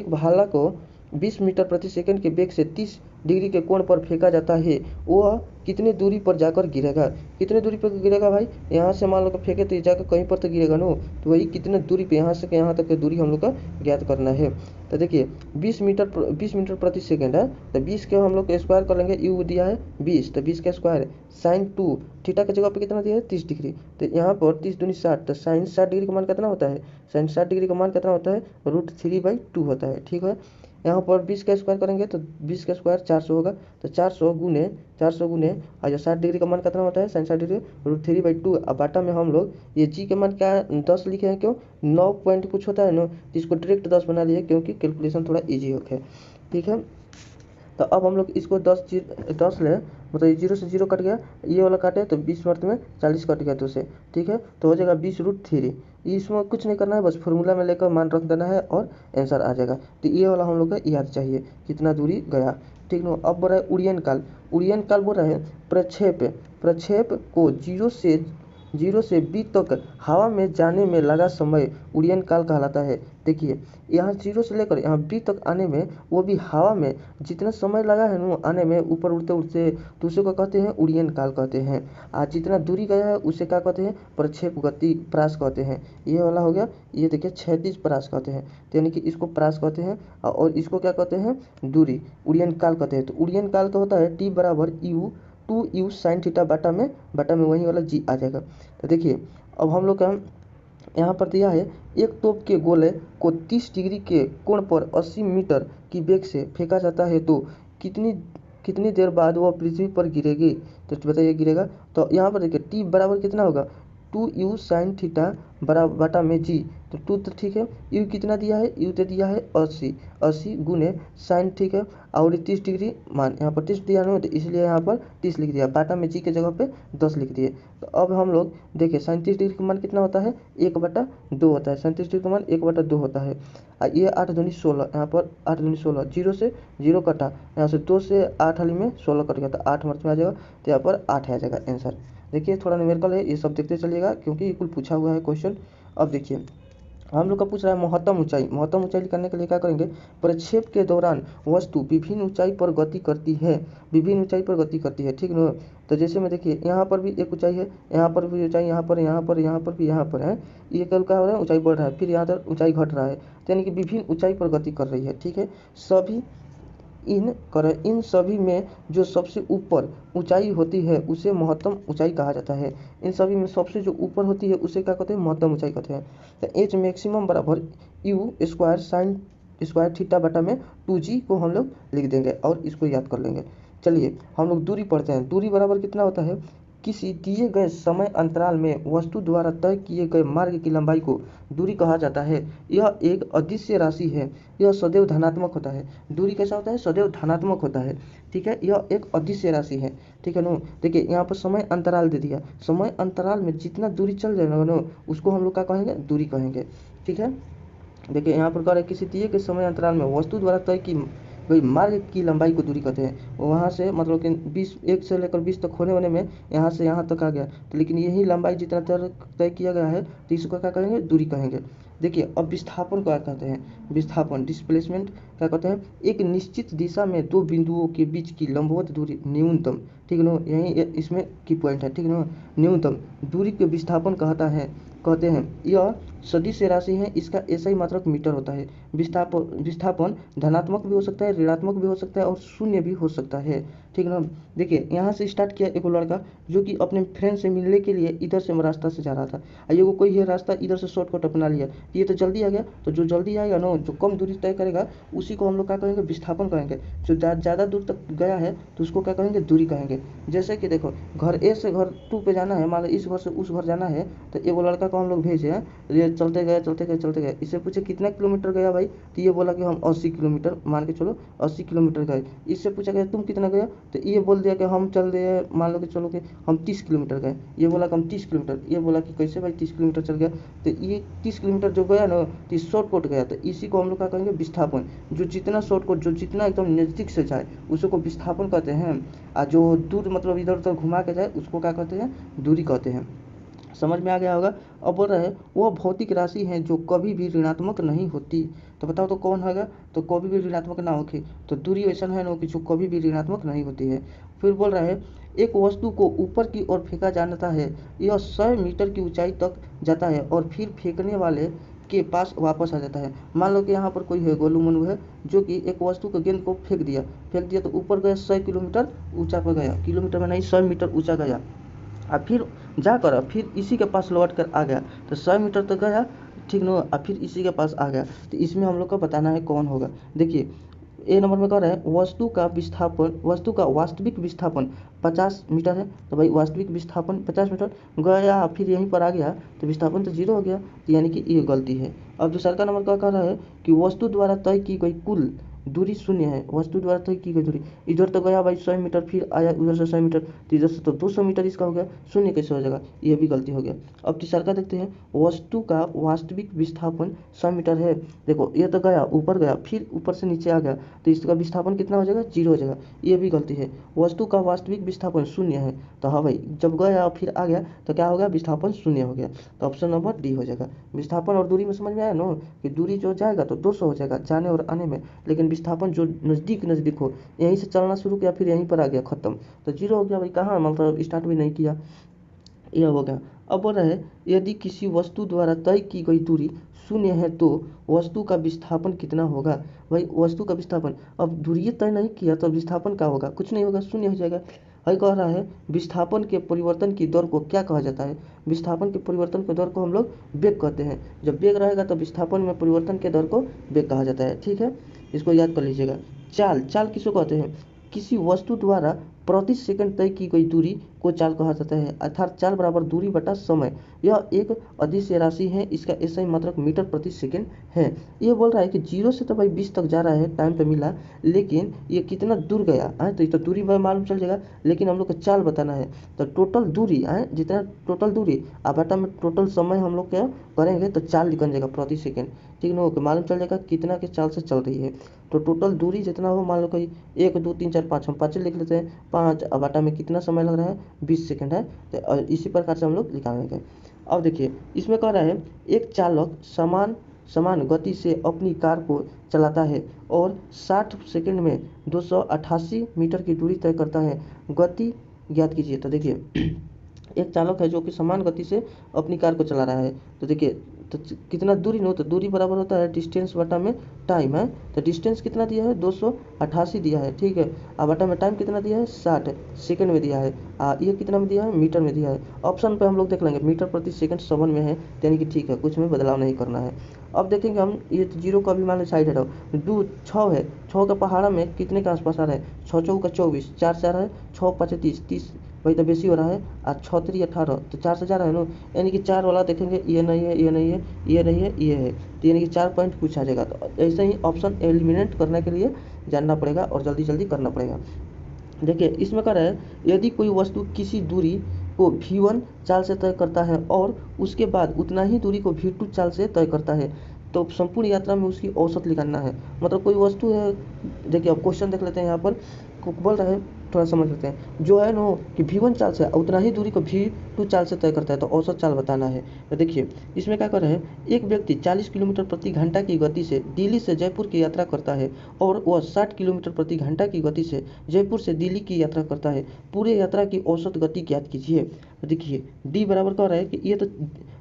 भाला को 20 मीटर प्रति सेकंड के वेग से 30 डिग्री के कोण पर फेंका जाता है, वह कितनी दूरी पर जाकर गिरेगा। कितने दूरी पर गिरेगा भाई, यहाँ से मान लो कि फेंके तो जाकर कहीं पर तो गिरेगा नो, तो वही कितने दूरी पे यहाँ से यहाँ तक की दूरी हम लोग का ज्ञात करना है। तो देखिए 20 मीटर प्रति सेकंड है, तो 20 के हम लोग स्क्वायर कर लेंगे, यू दिया है 20, तो 20 का स्क्वायर साइन 2 थीटा की जगह पे कितना दिया है 30 डिग्री, तो यहाँ पर 30 दूनी 60, तो साइन 60 डिग्री का मान कितना होता है, साइन 60 डिग्री का मान कितना होता है √3/2 होता है। ठीक है, यहाँ पर 20 का स्क्वायर करेंगे तो 20 का स्क्वायर 400 होगा, तो 400 गुने और जो 60 डिग्री का मान कितना होता है साइन 60 डिग्री √3/2। अब बाटा में हम लोग ये जी के मान क्या 10 लिखे हैं, क्यों 9 पॉइंट कुछ होता है ना, तो इसको डायरेक्ट 10 बना लिए क्योंकि कैलकुलेशन थोड़ा ईजी हो है। ठीक है, तो अब हम लोग इसको 10 ले, मतलब ये 0 से 0 कट गया, ये वाला काटे तो 20 वर्थ में 40 कट गया 2 से। ठीक है, तो हो जाएगा 20√3। इसमें कुछ नहीं करना है, बस फॉर्मूला में लेकर मान रख देना है और आंसर आ जाएगा। तो ये वाला हम लोग का याद चाहिए कितना दूरी गया। ठीक ना, अब बोल रहा है उड़ियन काल। उड़ियन काल बोल रहा है प्रक्षेप को 0 से बी तक हवा में जाने में लगा समय उड़ियन काल कहलाता है। देखिए यहाँ 0 से लेकर यहाँ बी तक आने में, वो भी हवा में जितना समय लगा है ना आने में ऊपर उड़ते उड़ते, तो उसे क्या कहते हैं उड़ियन काल कहते हैं। आज जितना दूरी गया है उसे क्या कहते हैं प्रक्षेप गति प्रास कहते हैं। ये वाला हो गया, ये देखिए क्षैतिज प्रास कहते हैं, तो यानी कि इसको प्रास कहते हैं और इसको क्या कहते हैं दूरी उड़ियन काल कहते हैं। तो उड़ियन काल का होता है T = 2u sin थीटा बाटा में वही वाला जी आ जाएगा। तो देखिए अब हम लोग का यहाँ पर दिया है एक तोप के गोले को 30 डिग्री के कोण पर 80 मीटर की वेग से फेंका जाता है, तो कितनी देर बाद वह पृथ्वी पर गिरेगी। तो बताइए गिरेगा, तो यहाँ पर देखिए टी बराबर कितना होगा 2u sin थीटा बाटा में जी, तो 2 तो ठीक है, यू कितना दिया है, यू दे दिया है 80 गुने साइन, ठीक है, और 30 डिग्री मान यहाँ पर 30 दिया ना, तो इसलिए यहाँ पर 30 लिख दिया, बाटा में जी के जगह पे 10 लिख दिए। तो अब हम लोग देखिए साइन 30 डिग्री का मान कितना होता है 1/2 होता है, साइन 30 डिग्री का मान 1/2 होता है। ये 8 दूनी 16, यहाँ पर 8 दूनी 16, 0 से 0 कटा, यहाँ से 2 से 8 हाली में 16 कट गया, तो 8 मार्च में आ जाएगा, तो यहाँ पर 8 आ जाएगा आंसर। देखिए थोड़ा न्यूमेरिकल है, ये सब देखते चलिएगा क्योंकि ये कुल पूछा हुआ है क्वेश्चन। अब देखिए हम लोग का पूछ रहा है महत्तम ऊंचाई निकालने के लिए क्या करेंगे, प्रक्षेप के दौरान वस्तु विभिन्न ऊंचाई पर गति करती है, ठीक ना। तो जैसे में देखिए यहाँ पर भी एक ऊंचाई है, यहाँ पर भी ऊंचाई, यहाँ पर भी यहाँ पर है, ये कल क्या हो रहा है ऊंचाई बढ़ रहा है, फिर यहाँ पर ऊंचाई घट रहा है, तो यानी कि विभिन्न ऊंचाई पर गति कर रही है। ठीक है, इन सभी में जो सबसे ऊपर ऊंचाई होती है उसे महत्तम ऊंचाई कहा जाता है। इन सभी में सबसे जो ऊपर होती है उसे क्या कहते हैं महत्तम ऊंचाई कहते हैं। तो एच मैक्सिमम बराबर you square sine square theta बटा में 2g को हम लोग लिख देंगे और इसको याद कर लेंगे। चलिए हम लोग दूरी पढ़ते हैं। दूरी बराबर कितना होता है, किसी दिए गए समय अंतराल में वस्तु द्वारा तय किए गए मार्ग की लंबाई को दूरी कहा जाता है। यह एक अदिश्य राशि है, यह सदैव धनात्मक होता है। दूरी कैसा होता है, सदैव धनात्मक होता है। ठीक है, यह एक अदिश्य राशि है। ठीक है नो, देखिए यहाँ पर समय अंतराल दे दिया, समय अंतराल में जितना दूरी चल जाएगा नो उसको हम लोग क्या कहेंगे दूरी कहेंगे। ठीक है, देखिए यहाँ पर कह रहे किसी दिए गए समय अंतराल में वस्तु द्वारा तय की गई मार्ग की लंबाई को दूरी कहते हैं। वहाँ से मतलब कि 1 से लेकर 20 तक होने में यहाँ से यहाँ तक आ गया, तो लेकिन यही लंबाई जितना तय किया गया है तो इसको क्या कहेंगे दूरी कहेंगे। देखिए अब विस्थापन क्या कहते हैं, विस्थापन डिस्प्लेसमेंट क्या कहते हैं, एक निश्चित दिशा में दो बिंदुओं के बीच की लंबवत दूरी न्यूनतम, ठीक है ना, यही इसमें की पॉइंट है, ठीक है ना, न्यूनतम दूरी के विस्थापन कहते हैं। यह सदिश राशि है, इसका ऐसा ही मात्रक मीटर होता है। विस्थापन धनात्मक भी हो सकता है, ऋणात्मक भी हो सकता है और शून्य भी हो सकता है। ठीक है ना, देखिए यहाँ से स्टार्ट किया एक लड़का जो कि अपने फ्रेंड से मिलने के लिए इधर से रास्ता से जा रहा था, ये वो कोई है रास्ता इधर से शॉर्टकट अपना लिया, ये तो जल्दी आ गया, तो जो जल्दी आएगा ना जो कम दूरी तय करेगा उसी को हम लोग क्या कहेंगे विस्थापन कहेंगे। जो ज़्यादा दूर तक गया है तो उसको क्या कहेंगे दूरी कहेंगे। जैसे कि देखो घर ए से घर 2 पे जाना है, मान लो इस घर से उस घर जाना है, तो ये वो लड़का को हम लोग भेजे हैं, ये चलते गए, इससे पूछे कितना किलोमीटर गया भाई, तो ये बोला कि हम 80 किलोमीटर, मान के चलो 80 किलोमीटर गए। इससे पूछा गया तुम कितना गया, तो ये बोल दिया कि हम चल दिए, मान लो कि चलो कि हम 30 किलोमीटर गए, ये बोला कि हम 30 किलोमीटर, ये बोला कि कैसे भाई 30 किलोमीटर चल गया, तो ये 30 किलोमीटर जो गया ना तो शॉर्टकट गया, तो इसी को हम लोग क्या कहेंगे विस्थापन। जो जितना शॉर्टकट, जो जितना एकदम नज़दीक से जाए उसी को विस्थापन कहते हैं, और जो दूर मतलब इधर उधर घुमा के जाए उसको क्या कहते हैं दूरी कहते हैं। समझ में आ गया होगा। अब बोल रहे हैं वो भौतिक राशि हैं जो कभी भी ऋणात्मक नहीं होती। तो बताओ तो कौन होगा, तो कभी भी ऋणात्मक ना होगी, तो दूरी ऐसा है ना कि जो कभी भी ऋणात्मक नहीं होती है। फिर बोल रहा है एक वस्तु को ऊपर की ओर फेंका जाता है, यह 100 मीटर की ऊंचाई तक जाता है और फिर फेंकने वाले के पास वापस आ जाता है। मान लो कि यहाँ पर कोई है गोलू मोलू है जो कि एक वस्तु को गेंद को फेंक दिया तो ऊपर गया 100 किलोमीटर ऊंचा पर गया, किलोमीटर में नहीं 100 मीटर ऊंचा गया। और फिर जाकर फिर इसी के पास लौट कर आ गया, तो 100 मीटर तक गया, ठीक ना, और फिर इसी के पास आ गया। तो इसमें हम लोग को बताना है कौन होगा। देखिए ए नंबर में कह रहा है वस्तु का वास्तविक विस्थापन 50 मीटर है, तो भाई वास्तविक विस्थापन 50 मीटर गया फिर यहीं पर आ गया, तो विस्थापन तो जीरो हो गया, तो यानी कि ये गलती है। अब दूसरा नंबर का कह रहा है कि वस्तु द्वारा तय की गई कुल दूरी शून्य है, वस्तु द्वारा तय की गई दूरी, इधर तो गया भाई 100 मीटर, फिर आया उधर से 100 मीटर, तो इधर से तो 200 मीटर इसका हो गया, शून्य कैसे हो जाएगा, ये भी गलती हो गया। अब तीसरा का देखते हैं, वस्तु का वास्तविक विस्थापन 100 मीटर है, देखो ये तो गया ऊपर गया फिर ऊपर से नीचे आ गया, तो इसका विस्थापन कितना हो जाएगा, जीरो हो जाएगा, ये भी गलती है। वस्तु का वास्तविक विस्थापन शून्य है, तो हाँ भाई जब गया फिर आ गया तो क्या हो गया, विस्थापन शून्य हो गया, तो ऑप्शन नंबर डी हो जाएगा। विस्थापन और दूरी में समझ में आया ना, कि दूरी जो जाएगा तो 200 हो जाएगा जाने और आने में, लेकिन विस्थापन जो नज़दीक हो, यहीं से चलना शुरू किया फिर यहीं पर आ गया खत्म, तो जीरो हो गया भाई, कहाँ मतलब स्टार्ट भी नहीं किया, यह हो गया। अब बोल रहा है यदि किसी वस्तु द्वारा तय की गई दूरी शून्य है तो वस्तु का विस्थापन कितना होगा। भाई वस्तु का विस्थापन, अब दूरी तय नहीं किया तो विस्थापन क्या होगा, कुछ नहीं होगा, शून्य हो जाएगा। भाई कह रहा है विस्थापन के परिवर्तन की दर को क्या कहा जाता है। विस्थापन के परिवर्तन के दर को हम लोग वेग कहते हैं, जब वेग रहेगा तो विस्थापन में परिवर्तन के दर को वेग कहा जाता है, ठीक है, इसको याद कर लीजिएगा। चाल किसको कहते हैं, किसी वस्तु द्वारा प्रति सेकंड तय की गई दूरी को चाल कहा जाता है, अर्थात चाल बराबर दूरी बटा समय, यह एक अदिश राशि है, इसका SI मात्रक मीटर प्रति सेकंड है। ये बोल रहा है कि 0 से तो भाई 20 तक जा रहा है, टाइम पे मिला, लेकिन ये कितना दूर गया है, तो ये तो दूरी मालूम चल जाएगा, लेकिन हम लोग को चाल बताना है, तो टोटल दूरी है, जितना टोटल दूरी आबाटा में टोटल समय हम लोग क्या करेंगे तो चाल निकल जाएगा प्रति सेकंड, ठीक ना, मालूम चल जाएगा कितना के चाल से चल रही है। तो टोटल दूरी जितना हो, मान लो कोई 1 2 3 4 5, हम 5 लिख लेते हैं, 5 आबाटा में कितना समय लग रहा है, 20 सेकंड है, तो इसी प्रकार से हम लोग निकालेंगे। अब देखिए इसमें कह रहा है एक चालक समान समान गति से अपनी कार को चलाता है और 60 सेकंड में 288 मीटर की दूरी तय करता है, गति ज्ञात कीजिए। तो देखिए एक चालक है जो कि समान गति से अपनी कार को चला रहा है, तो देखिए तो कितना दूरी नो, तो दूरी बराबर होता है डिस्टेंस बटा में टाइम है, तो डिस्टेंस कितना दिया है 288 दिया है, ठीक है, और बटा में टाइम कितना दिया है 60 सेकंड में दिया है, ये कितना में दिया है, मीटर में दिया है। ऑप्शन पे हम लोग देख लेंगे मीटर प्रति सेकंड 7 में है, यानी कि ठीक है, कुछ में बदलाव नहीं करना है। अब देखेंगे हम, ये जीरो का भी मान लो साइड हटाओ, 2 6 है, 6 का पहाड़ा में कितने के आसपास आ रहा है, 6 चौका 24, 4 4 है, 6 5 30 वही तो बेसी हो रहा है, और 6 3 18, तो 4 से जा रहा है ना, यानी कि 4 वाला देखेंगे, ये नहीं है, ये नहीं है, ये नहीं है, ये है, तो यानी कि 4 पॉइंट कुछ आ जाएगा। तो ऐसे ही ऑप्शन एलिमिनेट करने के लिए जानना पड़ेगा और जल्दी जल्दी करना पड़ेगा। देखिए इसमें कह रहा है यदि कोई वस्तु किसी दूरी को V1 चाल से तय करता है और उसके बाद उतना ही दूरी को V2 चाल से तय करता है, तो संपूर्ण यात्रा में उसकी औसत निकालना है। मतलब कोई वस्तु है, देखिए अब क्वेश्चन देख लेते हैं, यहाँ पर बोल रहा है, थोड़ा समझ लेते हैं, जो है ना कि V1 चाल से उतना ही दूरी को V2 चाल से तय करता है, तो औसत चाल बताना है। तो देखिए इसमें क्या कर रहे हैं, एक व्यक्ति 40 किलोमीटर प्रति घंटा की गति से दिल्ली से जयपुर की यात्रा करता है और वह 60 किलोमीटर प्रति घंटा की गति से जयपुर से दिल्ली की यात्रा करता है, पूरे यात्रा की औसत गति ज्ञात कीजिए। तो देखिए डी बराबर कह रहा है कि ये तो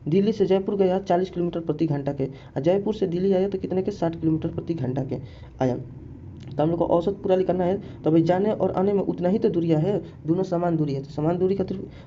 दिल्ली से जयपुर गया 40 किलोमीटर प्रति घंटा के, जयपुर से दिल्ली आया तो कितने के 60 किलोमीटर प्रति घंटा के आया, तो हम लोग को औसत पूरा निकालना है। तो भाई जाने और आने में उतना ही तो दूरिया है, दोनों समान दूरी है, तो समान दूरी का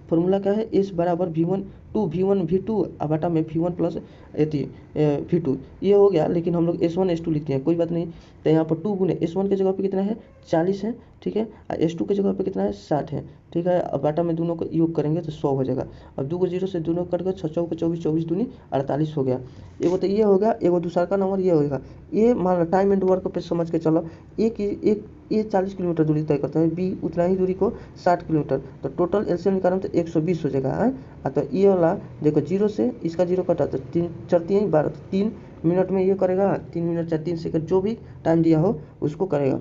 फॉर्मूला क्या है, S बराबर V1 V1 V2 बटा में V1 प्लस V2, ये हो गया, लेकिन हम लोग S1 S2 लिखते हैं, कोई बात नहीं, तो यहाँ पर 2 गुने S1 के जगह पे कितना है 40 है, ठीक है, और S2 के जगह पे कितना है 60 है, ठीक है, अब बाटा में दोनों को योग करेंगे तो 100 हो जाएगा। अब 2 को 0 से दोनों कट गए, 6 चौके 24, 24 दूनी 48 हो गया। एगो तो ये होगा, एगो दूसरा का नंबर ये होगा, ये मान लो टाइम एंड वर्क पे समझ के चलो, एक ये 40 किलोमीटर दूरी तय करता है, बी उतना ही दूरी को 60 किलोमीटर, तो टोटल एलसीएम निकालें तो 120 हो जाएगा है। तो ये वाला देखो 0 से इसका 0 कटा तो 3 4 3 12, तो 3 मिनट में ये करेगा, 3 मिनट 3 सेकंड जो भी टाइम दिया हो उसको करेगा।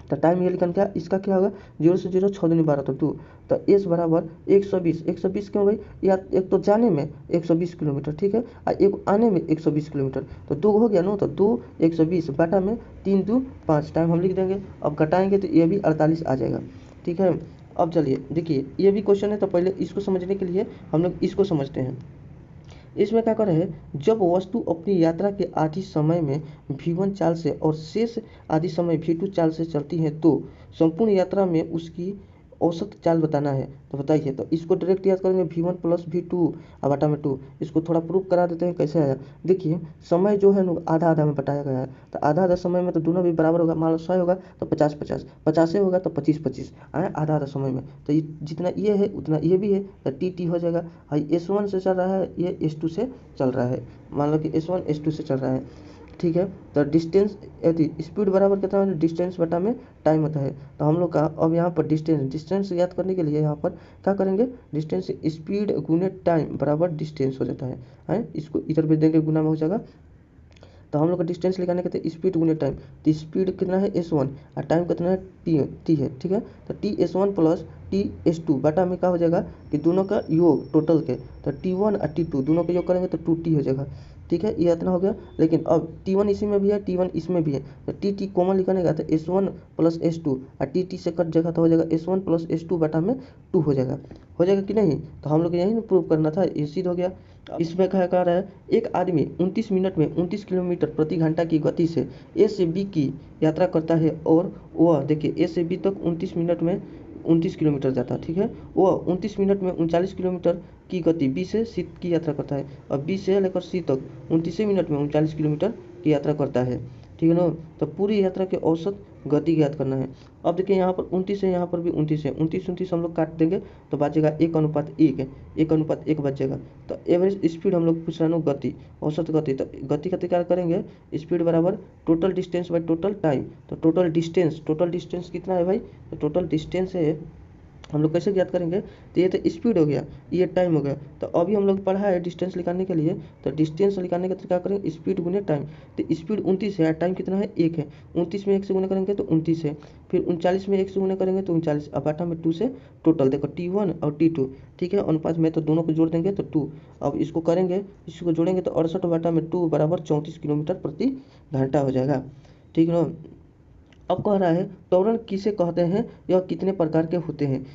तो टाइम ये लिखा क्या, इसका क्या होगा 0 से 0 6 दूनी 12 तो 2, तो एस बराबर 120 क्यों भाई, या एक तो जाने में 120 किलोमीटर, ठीक है, और एक आने में 120 किलोमीटर, तो 2 हो गया ना, तो 2 120 बाटा में 3 2 5, टाइम हम लिख देंगे। अब घटाएंगे तो ये भी 48 आ जाएगा, ठीक है। अब चलिए देखिए ये भी क्वेश्चन है, तो पहले इसको समझने के लिए हम लोग इसको समझते हैं। इसमें क्या कर रहे हैं, जब वस्तु अपनी यात्रा के आधी समय में v1 चाल से और शेष आधी समय v2 चाल से चलती है तो संपूर्ण यात्रा में उसकी औसत चाल बताना है। तो बताइए, तो इसको डायरेक्ट याद करेंगे v1 प्लस v2 और बटा में 2। इसको थोड़ा प्रूफ करा देते हैं कैसे आया। देखिए समय जो है ना आधा आधा में बटाया गया है, तो आधा आधा समय में तो दोनों भी बराबर होगा, मान लो 100 होगा तो 50 50, 50 होगा तो 25 25 आया आधा आधा समय में। तो ये जितना ये है उतना ये भी है, तो टी टी हो जाएगा। भाई S1 से चल रहा है, ये S2 से चल रहा है, मान लो कि S1 S2 से चल रहा है, ठीक है। तो डिस्टेंस यदि स्पीड बराबर कितना है, डिस्टेंस बटा में टाइम होता है। तो हम लोग का अब यहाँ पर डिस्टेंस याद करने के लिए यहाँ पर क्या करेंगे, डिस्टेंस स्पीड गुने टाइम बराबर डिस्टेंस हो जाता है, इसको इधर भेज देंगे, गुना में हो जाएगा। तो हम लोग का डिस्टेंस निकालने के लिए स्पीड गुने टाइम, तो स्पीड कितना है S1 और टाइम कितना है टी है, ठीक है। तो TS1 प्लस TS2 बटा में क्या हो जाएगा कि दोनों का योग टोटल के, तो T1 और T2 दोनों का योग करेंगे तो 2T हो जाएगा, ठीक है। ये इतना हो गया। लेकिन अब T1 इसी में भी है, T1 इसमें भी है, तो TT कॉमन निकालने का तो S1 प्लस S2 और TT से कट जाएगा तो हो जाएगा S1 प्लस S2 बटा में 2 हो जाएगा कि नहीं। तो हम लोग यही ना प्रूव करना था, ये सिद्ध हो गया। इसमें क्या कह रहा है, एक आदमी 29 मिनट में 29 किलोमीटर प्रति घंटा की गति से ए से बी की यात्रा करता है और वह देखिए ए से बी तक 29 मिनट में 29 किलोमीटर जाता है, ठीक है। वह 29 मिनट में 39 किलोमीटर की गति बी से सी की यात्रा करता है, और बी से लेकर सी तक 29 मिनट में 39 किलोमीटर की यात्रा करता है, ठीक है ना। तो पूरी यात्रा के औसत गति ज्ञात करना है। अब देखिए यहाँ पर 29 है, यहाँ पर भी 29 है, 29 हम लोग काट देंगे तो बचेगा 1:1 है, 1:1 बचेगा। तो एवरेज स्पीड हम लोग पूछ रहे हैं गति, औसत गति, तो गति का क्या करेंगे, स्पीड बराबर total distance by total time. तो टोटल डिस्टेंस कितना है भाई, तो टोटल डिस्टेंस है, हम लोग कैसे ज्ञात करेंगे, तो ये तो स्पीड हो गया, ये टाइम हो गया। तो अभी हम लोग पढ़ा है डिस्टेंस निकालने के लिए, तो डिस्टेंस निकालने का तरीका करेंगे स्पीड गुने टाइम। तो स्पीड 29 है, टाइम कितना है 1 है, 29 में 1 से गुना करेंगे तो 29 है, फिर 39 में 1 से गुना करेंगे तो 39, अब बटा में 2 से टोटल देखो T1 और T2, ठीक है, अनुपात में तो दोनों को जोड़ देंगे तो 2। अब इसको करेंगे, इसको जोड़ेंगे तो 68 बटा में 2 बराबर 34 किलोमीटर प्रति घंटा हो जाएगा, ठीक है ना। अब कह रहा है त्वरण किसे कहते हैं, यह कितने प्रकार के होते हैं,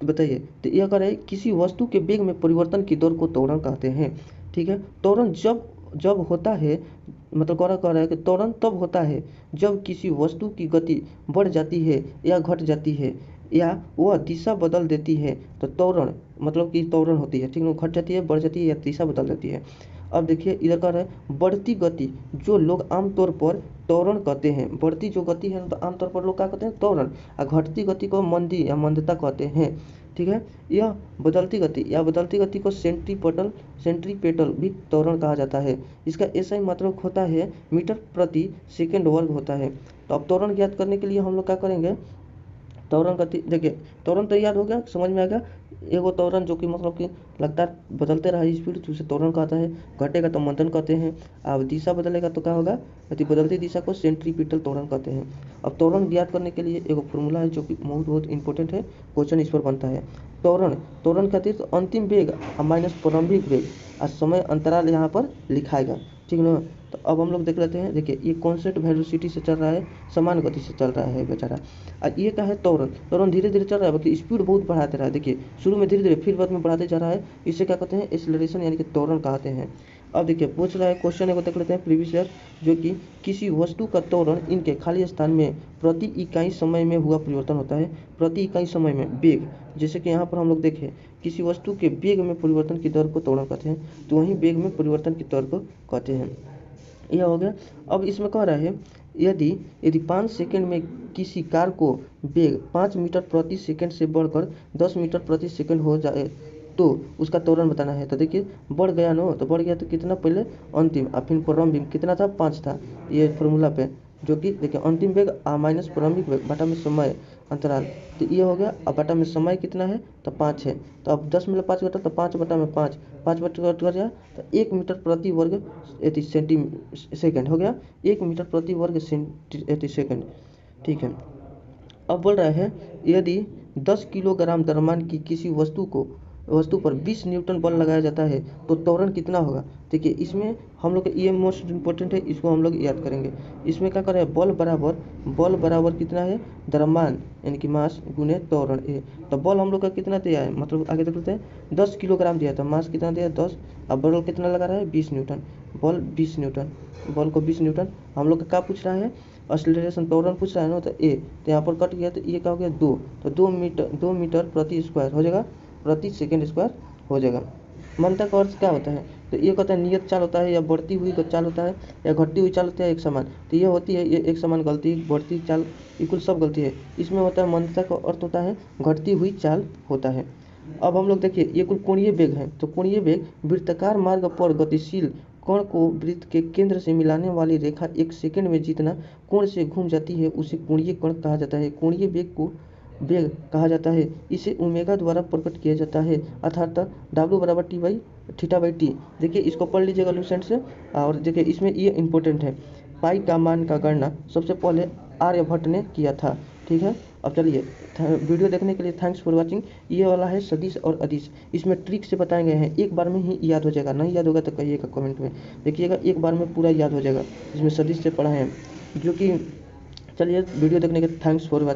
बताइए। तो यह कह रहा है किसी वस्तु के वेग में परिवर्तन की दर को त्वरण कहते हैं, ठीक है। त्वरण जब जब होता है, मतलब कह रहा है कि त्वरण तब होता है जब किसी वस्तु की गति बढ़ जाती है या घट जाती है या वह दिशा बदल देती है, तो त्वरण मतलब कि त्वरण होती है, ठीक है, घट जाती है, बढ़ जाती है या दिशा बदल जाती है। अब देखिए इधर कह रहा है बढ़ती गति जो लोग आमतौर पर त्वरण कहते हैं, बढ़ती जो गति है तो आमतौर पर लोग क्या कहते हैं त्वरण, और घटती गति को मंदी या मंदता कहते हैं, ठीक है। यह बदलती गति को सेंट्रीपेटल भी त्वरण कहा जाता है। इसका SI मात्रक होता है मीटर प्रति सेकेंड वर्ग होता है। तो अब त्वरण ज्ञात करने के लिए हम लोग क्या करेंगे, त्वरण गति देखिए, त्वरण तो याद हो गया, समझ में आ गया। एगो त्वरण जो कि मतलब कि लगातार बदलते रहा स्पीड तो उसे त्वरण कहता है, घटेगा तो मंथन कहते हैं, अब दिशा बदलेगा तो क्या होगा, यदि बदलती दिशा को सेंट्रीपिटल त्वरण कहते हैं। अब त्वरण ज्ञात करने के लिए एगो फॉर्मूला है जो कि बहुत इंपॉर्टेंट है, क्वेश्चन इस पर बनता है। त्वरण खातिर तो अंतिम वेग माइनस प्रारंभिक वेग और समय अंतराल यहाँ पर लिखाएगा, ठीक है ना। तो अब हम लोग देख लेते हैं, देखिए ये कॉन्स्टेंट वेलोसिटी से चल रहा है, समान गति से चल रहा है बेचारा। और ये क्या है त्वरण धीरे धीरे चल रहा है, बल्कि स्पीड बहुत बढ़ाते रहा है, देखिए शुरू में धीरे धीरे फिर बाद में बढ़ाते जा रहा है, इसे क्या कहते हैं एक्सेलरेशन यानी कि त्वरण कहते हैं। अब देखिए पूछ रहा है क्वेश्चन को देख लेते हैं प्रीवियस ईयर, जो कि किसी वस्तु का त्वरण इनके खाली स्थान में प्रति इकाई समय में हुआ परिवर्तन होता है, प्रति इकाई समय में वेग, जैसे कि यहाँ पर हम लोग देखें किसी वस्तु के वेग में परिवर्तन की दर को त्वरण कहते हैं, तो वहीं वेग में परिवर्तन की दर को कहते हैं, यह हो गया। अब इसमें कह रहा है यदि 5 सेकंड में किसी कार को वेग 5 मीटर प्रति सेकंड से बढ़कर 10 मीटर प्रति सेकंड हो जाए तो उसका त्वरण बताना है। तो देखिए बढ़ गया ना, तो बढ़ गया तो कितना, पहले अंतिम और फिर प्रारंभिक कितना था 5 था, ये फॉर्मूला पे, जो कि देखिए अंतिम वेग माइनस प्रारंभिक वेग बटा में समय अंतराल, तो ये हो गया। अब बटा में समय कितना है, तो 5 है, तो अब 10 में 5 घटा तो 5 बटा में 5, 5 बटा कर गया तो 1 मीटर प्रति वर्ग सेकंड हो गया, 1 मीटर प्रति वर्ग सेकंड, ठीक है। अब बोल रहा है यदि 10 किलोग्राम द्रव्यमान की किसी वस्तु पर 20 न्यूटन बल लगाया जाता है तो त्वरण कितना होगा। देखिए इसमें हम लोग ये मोस्ट इम्पोर्टेंट है, इसको हम लोग याद करेंगे। इसमें क्या करें, बल बराबर कितना है, द्रव्यमान यानी कि मास गुने त्वरण ए। तो बल हम लोग का कितना दिया है, मतलब आगे देख लेते हैं, 10 किलोग्राम दिया था, मास कितना दिया है 10, अब बल कितना लगा रहा है 20 न्यूटन, बल को 20 न्यूटन हम लोग का क्या पूछ रहा है, एक्सीलरेशन त्वरण पूछ रहा है ना। तो ए तो यहाँ पर कट गया, तो ये क्या हो गया 2, तो 2 मीटर प्रति स्क्वायर हो जाएगा, प्रति सेकेंड स्क्वायर हो जाएगा। मंथा का अर्थ क्या होता है, तो ये कहता है नियत चाल होता है, या बढ़ती हुई चाल होता है, या घटती हुई चाल होती है, एक समान। तो ये होती है ये एक समान गलती, बढ़ती चाल, इक्वल सब गलती है। इसमें होता है मंथा का अर्थ होता है घटती हुई चाल होता है। अब हम लोग देखिए ये कुल कोणीय वेग है, तो कोणीय वेग वृत्ताकार मार्ग पर गतिशील कण को वृत्त के केंद्र से मिलाने वाली रेखा 1 सेकंड में जितना कोण से घूम जाती है उसे कोणीय कण कहा जाता है। कोणीय वेग कहा जाता है। इसे ओमेगा द्वारा प्रकट किया जाता है, अर्थात W बराबर थीटा बाई टी। देखिए इसको पढ़ लीजिएगा लूसेंट से। और देखिए इसमें ये इंपॉर्टेंट है, पाई का मान का गणना सबसे पहले आर्यभट्ट ने किया था। ठीक है, अब चलिए, वीडियो देखने के लिए थैंक्स फॉर वॉचिंग। ये वाला है सदिश और अदिश, इसमें ट्रिक से बताए गए हैं, एक बार में ही याद हो जाएगा, नहीं याद होगा तो कहिएगा कमेंट में, देखिएगा एक बार में पूरा याद हो जाएगा। इसमें सदिश से पढ़ा है जो कि, चलिए वीडियो देखने के थैंक्स फॉर वॉचिंग।